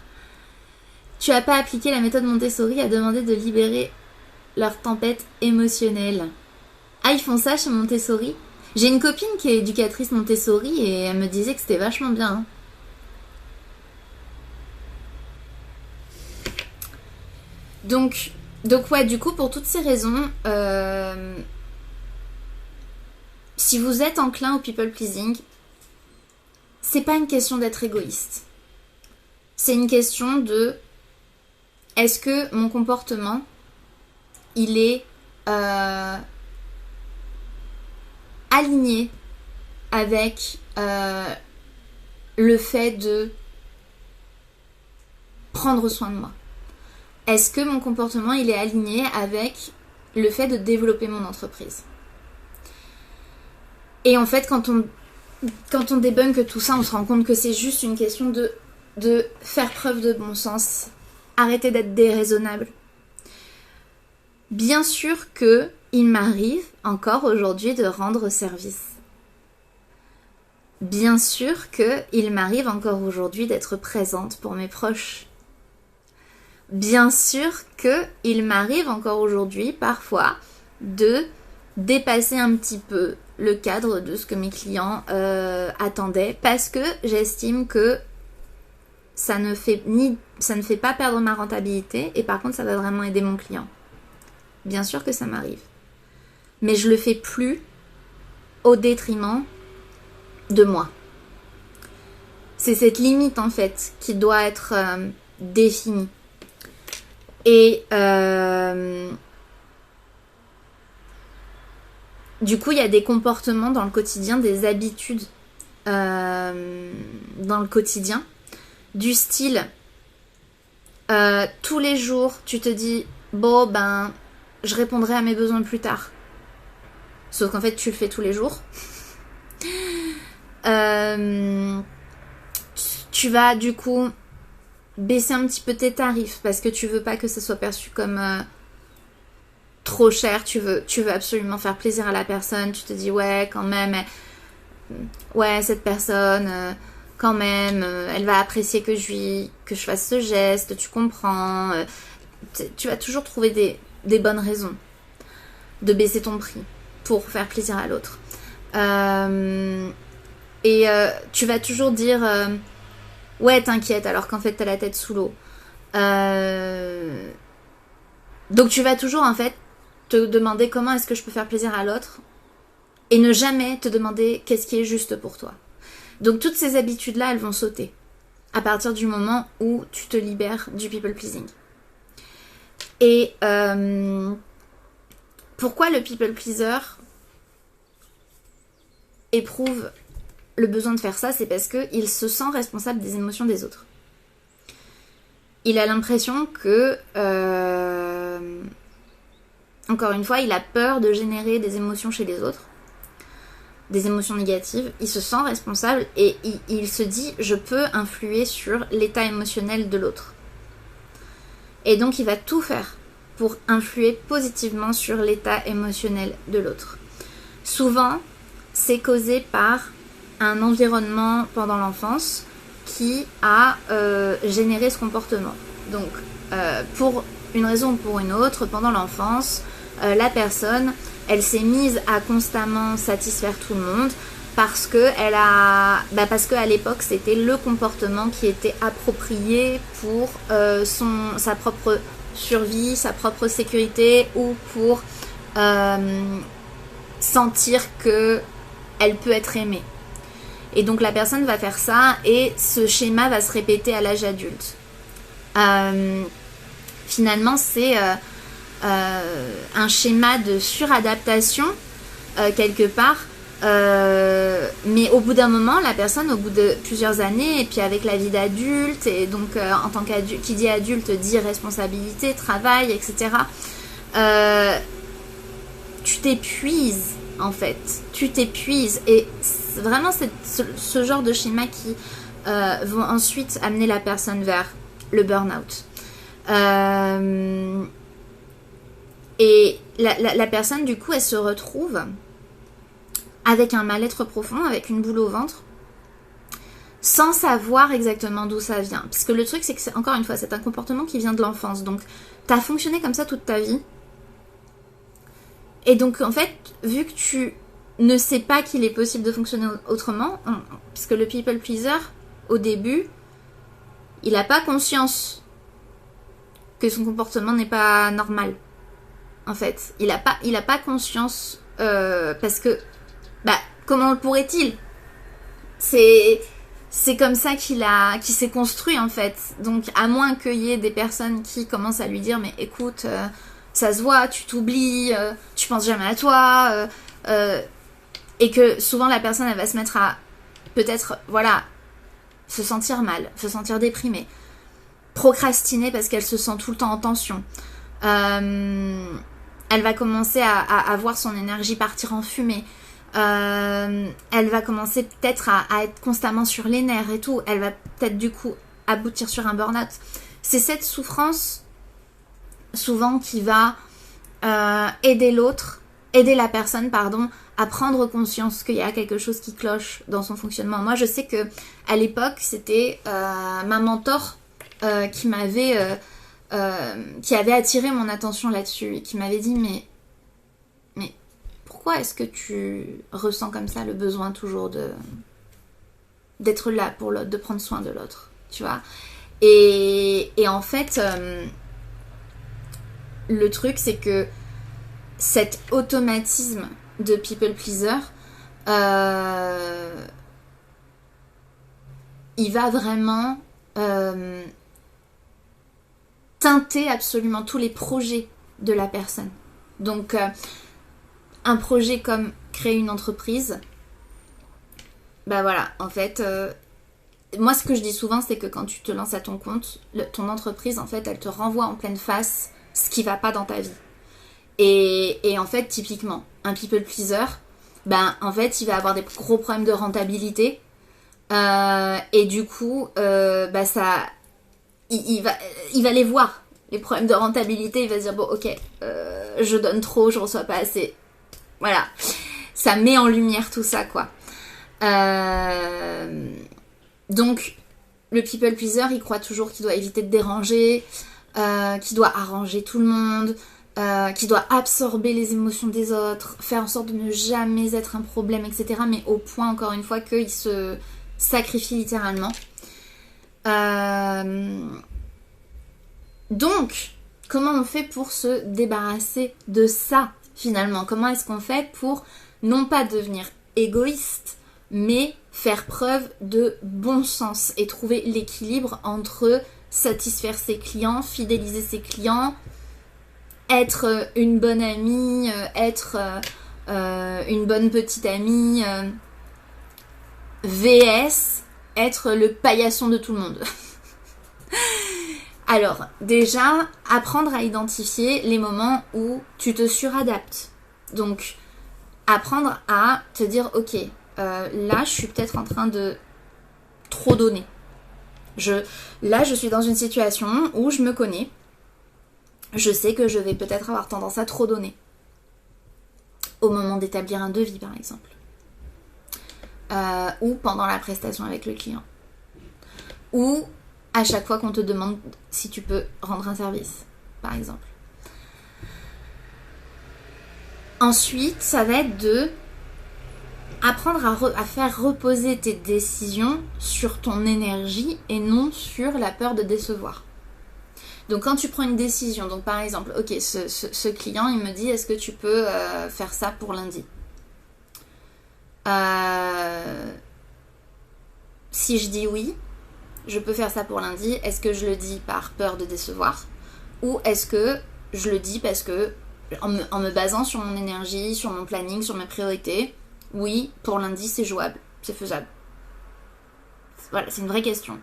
Tu as pas appliqué la méthode Montessori à demander de libérer leur tempête émotionnelle. Ah, ils font ça chez Montessori? J'ai une copine qui est éducatrice Montessori et elle me disait que c'était vachement bien. Hein. Donc ouais, du coup, pour toutes ces raisons, si vous êtes enclin au people pleasing, c'est pas une question d'être égoïste. C'est une question de est-ce que mon comportement, il est aligné avec le fait de prendre soin de moi. Est-ce que mon comportement, il est aligné avec le fait de développer mon entreprise? Et en fait, quand on débunk tout ça, on se rend compte que c'est juste une question de faire preuve de bon sens. Arrêter d'être déraisonnable. Bien sûr que il m'arrive encore aujourd'hui de rendre service. Bien sûr que il m'arrive encore aujourd'hui d'être présente pour mes proches. Bien sûr que il m'arrive encore aujourd'hui parfois de dépasser un petit peu le cadre de ce que mes clients attendaient parce que j'estime que ça ne fait pas perdre ma rentabilité et par contre ça va vraiment aider mon client. Bien sûr que ça m'arrive. Mais je le fais plus au détriment de moi. C'est cette limite en fait qui doit être définie. Et du coup, il y a des comportements dans le quotidien, des habitudes dans le quotidien, du style tous les jours, tu te dis bon ben, je répondrai à mes besoins plus tard. Sauf qu'en fait, tu le fais tous les jours. Tu vas du coup baisser un petit peu tes tarifs parce que tu veux pas que ça soit perçu comme trop cher. Tu veux absolument faire plaisir à la personne. Tu te dis ouais, quand même, ouais, cette personne, quand même, elle va apprécier que je fasse ce geste. Tu comprends. Tu vas toujours trouver des bonnes raisons de baisser ton prix pour faire plaisir à l'autre. Et tu vas toujours dire ouais, t'inquiète, alors qu'en fait t'as la tête sous l'eau. Donc tu vas toujours en fait te demander comment est-ce que je peux faire plaisir à l'autre et ne jamais te demander qu'est-ce qui est juste pour toi. Donc toutes ces habitudes-là, elles vont sauter à partir du moment où tu te libères du people pleasing. Et pourquoi le people pleaser éprouve le besoin de faire ça? C'est parce qu'il se sent responsable des émotions des autres. Il a l'impression que, encore une fois, il a peur de générer des émotions chez les autres, des émotions négatives. Il se sent responsable et il se dit je peux influer sur l'état émotionnel de l'autre. Et donc il va tout faire pour influer positivement sur l'état émotionnel de l'autre. Souvent, c'est causé par un environnement pendant l'enfance qui a généré ce comportement. Donc, pour une raison ou pour une autre, pendant l'enfance, la personne, elle s'est mise à constamment satisfaire tout le monde parce qu'à l'époque, c'était le comportement qui était approprié pour sa propre survie, sa propre sécurité ou pour sentir qu'elle peut être aimée. Et donc la personne va faire ça et ce schéma va se répéter à l'âge adulte. Finalement, c'est un schéma de suradaptation quelque part. Mais au bout d'un moment, la personne, au bout de plusieurs années, et puis avec la vie d'adulte, et donc en tant qu'adulte, qui dit adulte dit responsabilité, travail, etc. Tu t'épuises en fait. Tu t'épuises et vraiment c'est ce genre de schéma qui vont ensuite amener la personne vers le burn-out. Et la personne du coup elle se retrouve avec un mal-être profond, avec une boule au ventre, sans savoir exactement d'où ça vient. Parce que le truc c'est que encore une fois c'est un comportement qui vient de l'enfance. Donc t'as fonctionné comme ça toute ta vie. Et donc en fait, vu que tu ne sais pas qu'il est possible de fonctionner autrement, puisque le people pleaser, au début, il n'a pas conscience que son comportement n'est pas normal. En fait, il a pas conscience parce que comment le pourrait-il? C'est comme ça qu'il s'est construit en fait. Donc à moins qu'il y ait des personnes qui commencent à lui dire mais écoute, ça se voit, tu t'oublies, tu penses jamais à toi, et que souvent la personne elle va se mettre à peut-être se sentir mal, se sentir déprimée, procrastiner parce qu'elle se sent tout le temps en tension. Elle va commencer à voir son énergie partir en fumée. Elle va commencer peut-être à être constamment sur les nerfs et tout. Elle va peut-être du coup aboutir sur un burn-out. C'est cette souffrance souvent qui va aider la personne, à prendre conscience qu'il y a quelque chose qui cloche dans son fonctionnement. Moi, je sais que à l'époque, c'était ma mentor qui avait attiré mon attention là-dessus et qui m'avait dit mais pourquoi est-ce que tu ressens comme ça le besoin toujours d'être là pour l'autre, de prendre soin de l'autre, tu vois? Et en fait, le truc, c'est que cet automatisme de people pleaser, il va vraiment teinter absolument tous les projets de la personne. Donc, un projet comme créer une entreprise, en fait, moi ce que je dis souvent, c'est que quand tu te lances à ton compte, ton entreprise, en fait, elle te renvoie en pleine face ce qui va pas dans ta vie. Et en fait, typiquement, un people pleaser, en fait, il va avoir des gros problèmes de rentabilité, et du coup, il va les voir, les problèmes de rentabilité. Il va se dire bon, ok, je donne trop, je reçois pas assez. Voilà, ça met en lumière tout ça, quoi. Donc, le people pleaser, il croit toujours qu'il doit éviter de déranger, qu'il doit arranger tout le monde, qu'il doit absorber les émotions des autres, faire en sorte de ne jamais être un problème, etc. Mais au point, encore une fois, qu'il se sacrifie littéralement. Donc, comment on fait pour se débarrasser de ça? Finalement, comment est-ce qu'on fait pour non pas devenir égoïste, mais faire preuve de bon sens et trouver l'équilibre entre satisfaire ses clients, fidéliser ses clients, être une bonne amie, être une bonne petite amie, VS, être le paillasson de tout le monde. Alors, déjà, apprendre à identifier les moments où tu te suradaptes. Donc, apprendre à te dire, ok, là, je suis peut-être en train de trop donner. Là, je suis dans une situation où je me connais. Je sais que je vais peut-être avoir tendance à trop donner. Au moment d'établir un devis, par exemple. Ou pendant la prestation avec le client. Ou à chaque fois qu'on te demande si tu peux rendre un service, par exemple. Ensuite, ça va être de apprendre à faire reposer tes décisions sur ton énergie et non sur la peur de décevoir. Donc quand tu prends une décision, donc par exemple, ok, ce client, il me dit, est-ce que tu peux faire ça pour lundi? Si je dis oui, je peux faire ça pour lundi, est-ce que je le dis par peur de décevoir? Ou est-ce que je le dis parce que, en me basant sur mon énergie, sur mon planning, sur mes priorités, oui, pour lundi, c'est jouable, c'est faisable. Voilà, c'est une vraie question.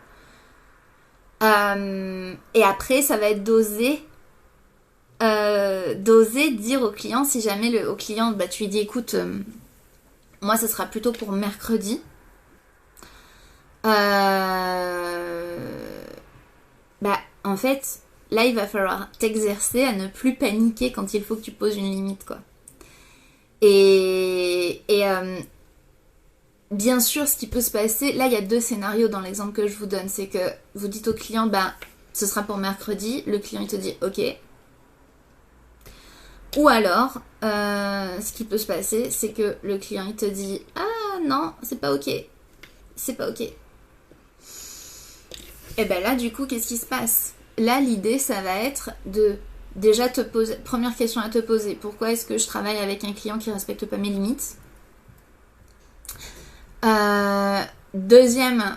Et après, ça va être d'oser dire au client, si jamais au client, tu lui dis, écoute, moi, ce sera plutôt pour mercredi. En fait, là, il va falloir t'exercer à ne plus paniquer quand il faut que tu poses une limite, quoi. Et bien sûr, ce qui peut se passer, là, il y a 2 scénarios dans l'exemple que je vous donne. C'est que vous dites au client, ce sera pour mercredi. Le client, il te dit, ok. Ou alors, ce qui peut se passer, c'est que le client, il te dit, ah non, c'est pas ok. C'est pas ok. Et là, du coup, qu'est-ce qui se passe? là, l'idée, ça va être de déjà te poser, première question à te poser, pourquoi est-ce que je travaille avec un client qui respecte pas mes limites? Deuxième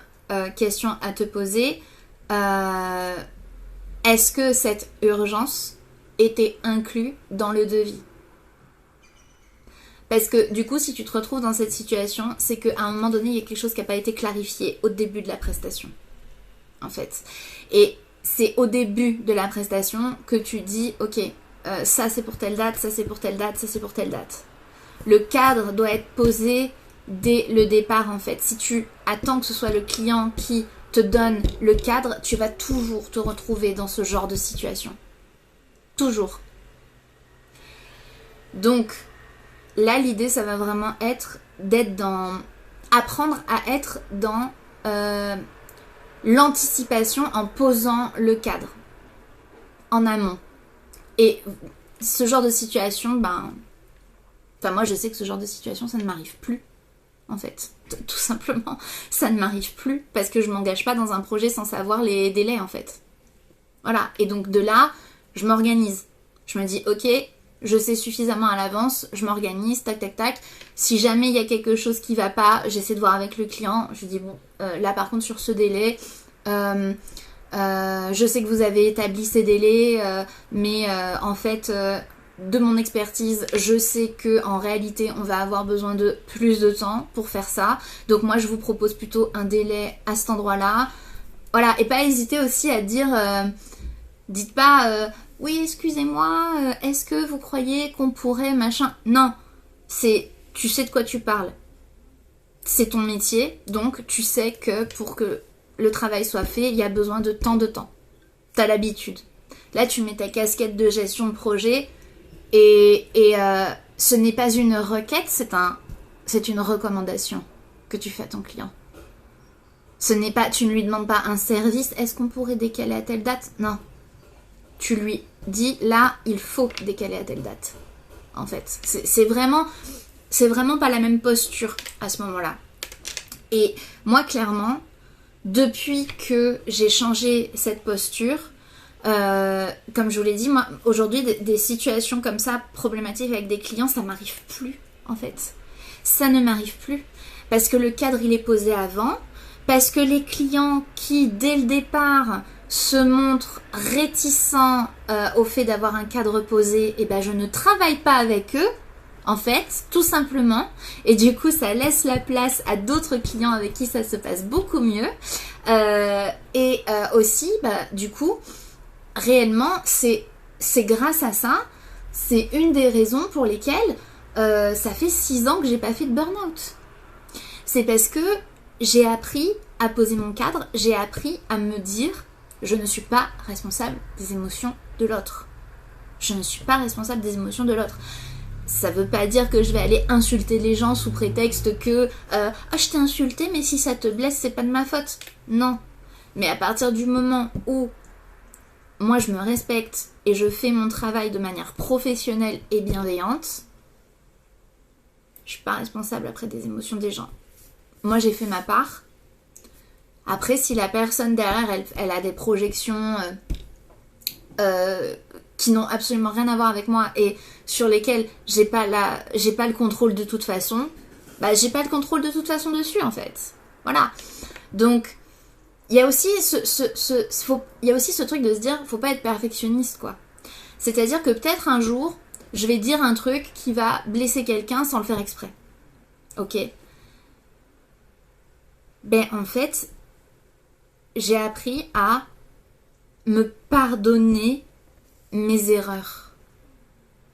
question à te poser, est-ce que cette urgence était inclue dans le devis? Parce que du coup, si tu te retrouves dans cette situation, c'est qu'à un moment donné, il y a quelque chose qui n'a pas été clarifié au début de la prestation, en fait. Et c'est au début de la prestation que tu dis, ok, ça c'est pour telle date, ça c'est pour telle date, ça c'est pour telle date. Le cadre doit être posé dès le départ, en fait. Si tu attends que ce soit le client qui te donne le cadre, tu vas toujours te retrouver dans ce genre de situation. Toujours. Donc, là, l'idée, ça va vraiment être d'être dans... apprendre à être dans l'anticipation en posant le cadre en amont. Et ce genre de situation, enfin, moi, je sais que ce genre de situation, ça ne m'arrive plus, en fait. Tout simplement, ça ne m'arrive plus parce que je m'engage pas dans un projet sans savoir les délais, en fait. Voilà. Et donc, de là, je m'organise. Je me dis, ok, je sais suffisamment à l'avance, je m'organise, tac, tac, tac. Si jamais il y a quelque chose qui va pas, j'essaie de voir avec le client. Je lui dis, bon, là, par contre, sur ce délai... je sais que vous avez établi ces délais, mais en fait, de mon expertise, je sais que en réalité, on va avoir besoin de plus de temps pour faire ça. Donc moi, je vous propose plutôt un délai à cet endroit-là. Voilà, et pas hésiter aussi à dire, dites pas, oui, excusez-moi, est-ce que vous croyez qu'on pourrait machin. Non, c'est, tu sais de quoi tu parles. C'est ton métier, donc tu sais que pour que le travail soit fait, il y a besoin de tant de temps. T'as l'habitude. Là, tu mets ta casquette de gestion de projet et ce n'est pas une requête, c'est une recommandation que tu fais à ton client. Ce n'est pas, tu ne lui demandes pas un service, est-ce qu'on pourrait décaler à telle date? Non. Tu lui dis, là, il faut décaler à telle date. En fait, c'est vraiment pas la même posture à ce moment-là. Et moi, clairement, depuis que j'ai changé cette posture, comme je vous l'ai dit, moi, aujourd'hui, des situations comme ça, problématiques avec des clients, ça m'arrive plus, en fait. Ça ne m'arrive plus. Parce que le cadre, il est posé avant. Parce que les clients qui, dès le départ, se montrent réticents au fait d'avoir un cadre posé, et ben je ne travaille pas avec eux. En fait, tout simplement. Et du coup, ça laisse la place à d'autres clients avec qui ça se passe beaucoup mieux. Aussi, du coup, réellement, c'est grâce à ça. C'est une des raisons pour lesquelles ça fait 6 ans que j'ai pas fait de burn-out. C'est parce que j'ai appris à poser mon cadre. J'ai appris à me dire, je ne suis pas responsable des émotions de l'autre. Je ne suis pas responsable des émotions de l'autre. Ça veut pas dire que je vais aller insulter les gens sous prétexte que je t'ai insulté, mais si ça te blesse, c'est pas de ma faute. Non. Mais à partir du moment où moi je me respecte et je fais mon travail de manière professionnelle et bienveillante, je suis pas responsable après des émotions des gens. Moi j'ai fait ma part. Après, si la personne derrière elle a des projections qui n'ont absolument rien à voir avec moi et sur lesquelles j'ai pas le contrôle de toute façon, j'ai pas le contrôle de toute façon dessus, en fait. Voilà. Donc il y a aussi ce truc de se dire, faut pas être perfectionniste, quoi. C'est-à-dire que peut-être un jour je vais dire un truc qui va blesser quelqu'un sans le faire exprès. Ok. En fait, j'ai appris à me pardonner mes erreurs.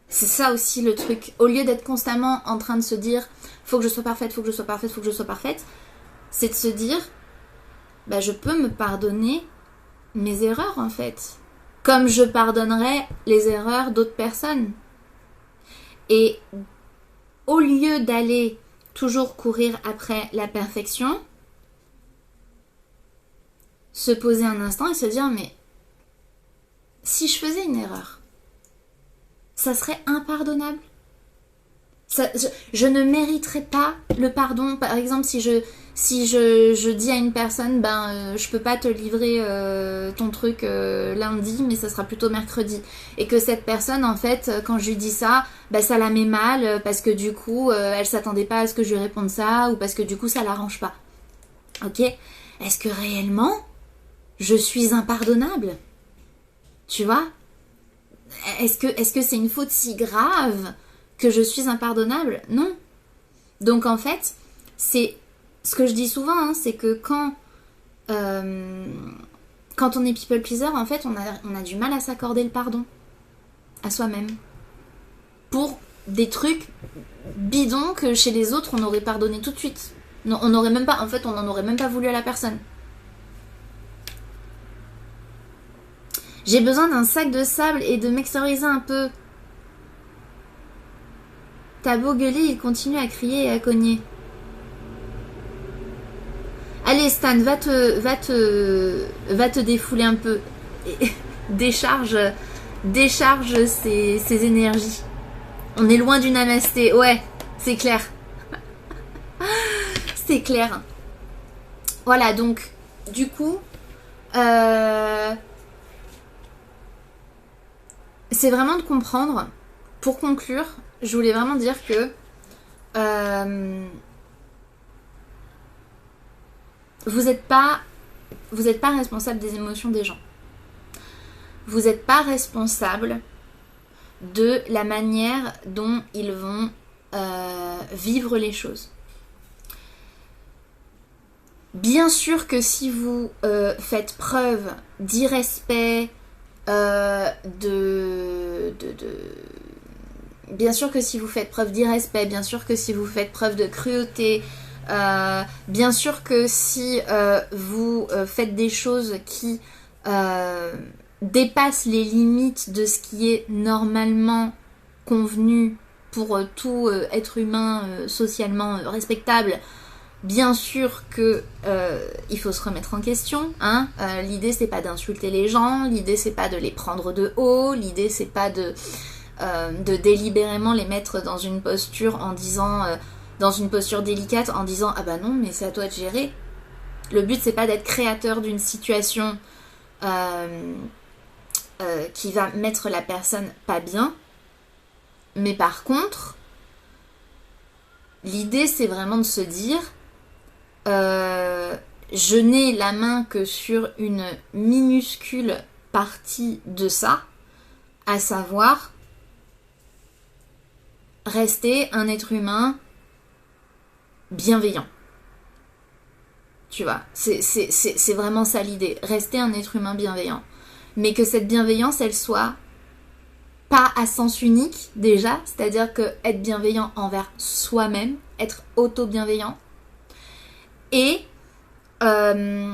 C'est ça aussi le truc. Au lieu d'être constamment en train de se dire faut que je sois parfaite, faut que je sois parfaite, faut que je sois parfaite, c'est de se dire je peux me pardonner mes erreurs, en fait. Comme je pardonnerais les erreurs d'autres personnes. Et au lieu d'aller toujours courir après la perfection, se poser un instant et se dire mais si je faisais une erreur, ça serait impardonnable. Je ne mériterai pas le pardon. Par exemple, si je dis à une personne, je peux pas te livrer ton truc lundi, mais ça sera plutôt mercredi. Et que cette personne, en fait, quand je lui dis ça, ça la met mal parce que du coup, elle s'attendait pas à ce que je lui réponde ça ou parce que du coup, ça l'arrange pas. Ok ? Est-ce que réellement, je suis impardonnable ? Tu vois ? Est-ce que c'est une faute si grave que je suis impardonnable? Non. Donc en fait, c'est ce que je dis souvent, hein, c'est que quand on est people pleaser, en fait, on a du mal à s'accorder le pardon à soi-même. Pour des trucs bidons que chez les autres, on aurait pardonné tout de suite. Non, on n'aurait même pas, en fait, on n'en aurait même pas voulu à la personne. J'ai besoin d'un sac de sable et de m'extérioriser un peu. T'as beau gueuler, il continue à crier et à cogner. Allez Stan, va te défouler un peu. Et décharge ses énergies. On est loin du namasté, ouais, c'est clair. C'est clair. Voilà, donc, du coup, c'est vraiment de comprendre. Pour conclure, je voulais vraiment dire que vous n'êtes pas responsable des émotions des gens. Vous n'êtes pas responsable de la manière dont ils vont vivre les choses. Bien sûr que si vous faites preuve d'irrespect, bien sûr que si vous faites preuve d'irrespect, bien sûr que si vous faites preuve de cruauté, bien sûr que si vous faites des choses qui dépassent les limites de ce qui est normalement convenu pour tout être humain socialement respectable, bien sûr que il faut se remettre en question, hein. L'idée c'est pas d'insulter les gens, l'idée c'est pas de les prendre de haut, l'idée c'est pas de délibérément les mettre dans une posture en disant dans une posture délicate en disant ah bah non mais c'est à toi de gérer. Le but c'est pas d'être créateur d'une situation qui va mettre la personne pas bien, mais par contre l'idée c'est vraiment de se dire je n'ai la main que sur une minuscule partie de ça, à savoir rester un être humain bienveillant. Tu vois, c'est vraiment ça l'idée, rester un être humain bienveillant. Mais que cette bienveillance, elle soit pas à sens unique déjà, c'est-à-dire que être bienveillant envers soi-même, être auto-bienveillant, et se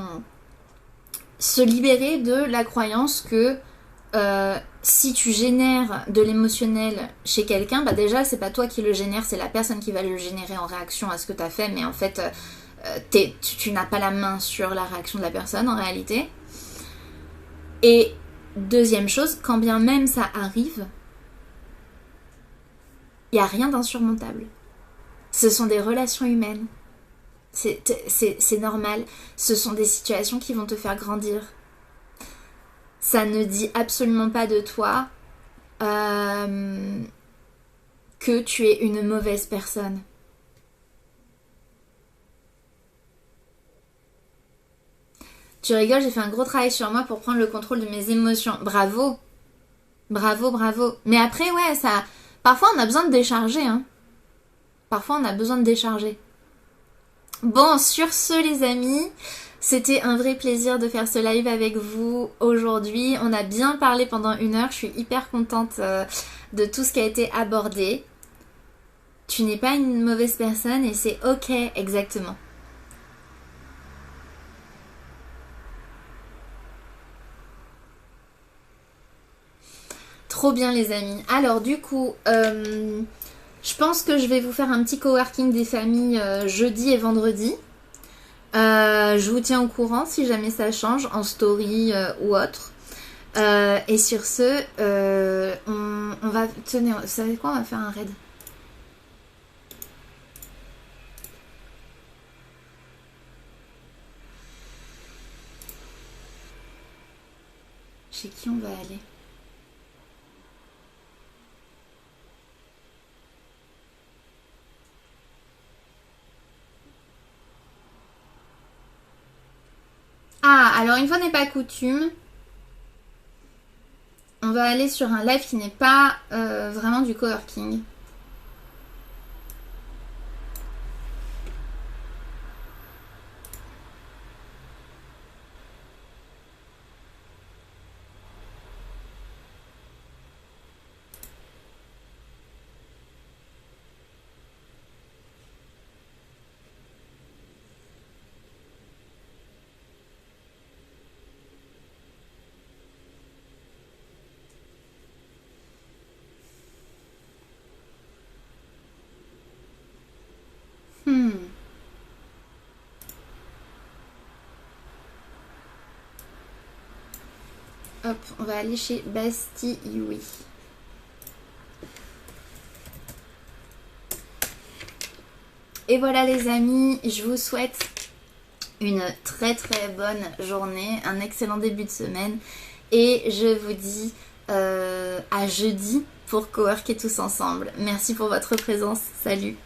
libérer de la croyance que si tu génères de l'émotionnel chez quelqu'un, bah déjà c'est pas toi qui le génère, c'est la personne qui va le générer en réaction à ce que tu as fait, mais en fait tu n'as pas la main sur la réaction de la personne en réalité. Et deuxième chose, quand bien même ça arrive, il n'y a rien d'insurmontable. Ce sont des relations humaines. C'est normal. Ce sont des situations qui vont te faire grandir. Ça ne dit absolument pas de toi que tu es une mauvaise personne. Tu rigoles, j'ai fait un gros travail sur moi pour prendre le contrôle de mes émotions. Bravo. Bravo, bravo. Mais après, ouais, ça... Parfois, on a besoin de décharger, hein. Parfois, on a besoin de décharger. Bon, sur ce, les amis, c'était un vrai plaisir de faire ce live avec vous aujourd'hui. On a bien parlé pendant 1 heure. Je suis hyper contente de tout ce qui a été abordé. Tu n'es pas une mauvaise personne et c'est ok, exactement. Trop bien les amis. Alors du coup, je pense que je vais vous faire un petit coworking des familles jeudi et vendredi. Je vous tiens au courant si jamais ça change en story ou autre. Et sur ce, on va... Tenez, vous savez quoi, on va faire un raid. Chez qui on va aller? Ah, alors une fois n'est pas coutume, on va aller sur un live qui n'est pas vraiment du coworking. Hop, on va aller chez Bastille, oui. Et voilà les amis, je vous souhaite une très très bonne journée, un excellent début de semaine. Et je vous dis à jeudi pour coworker tous ensemble. Merci pour votre présence, salut!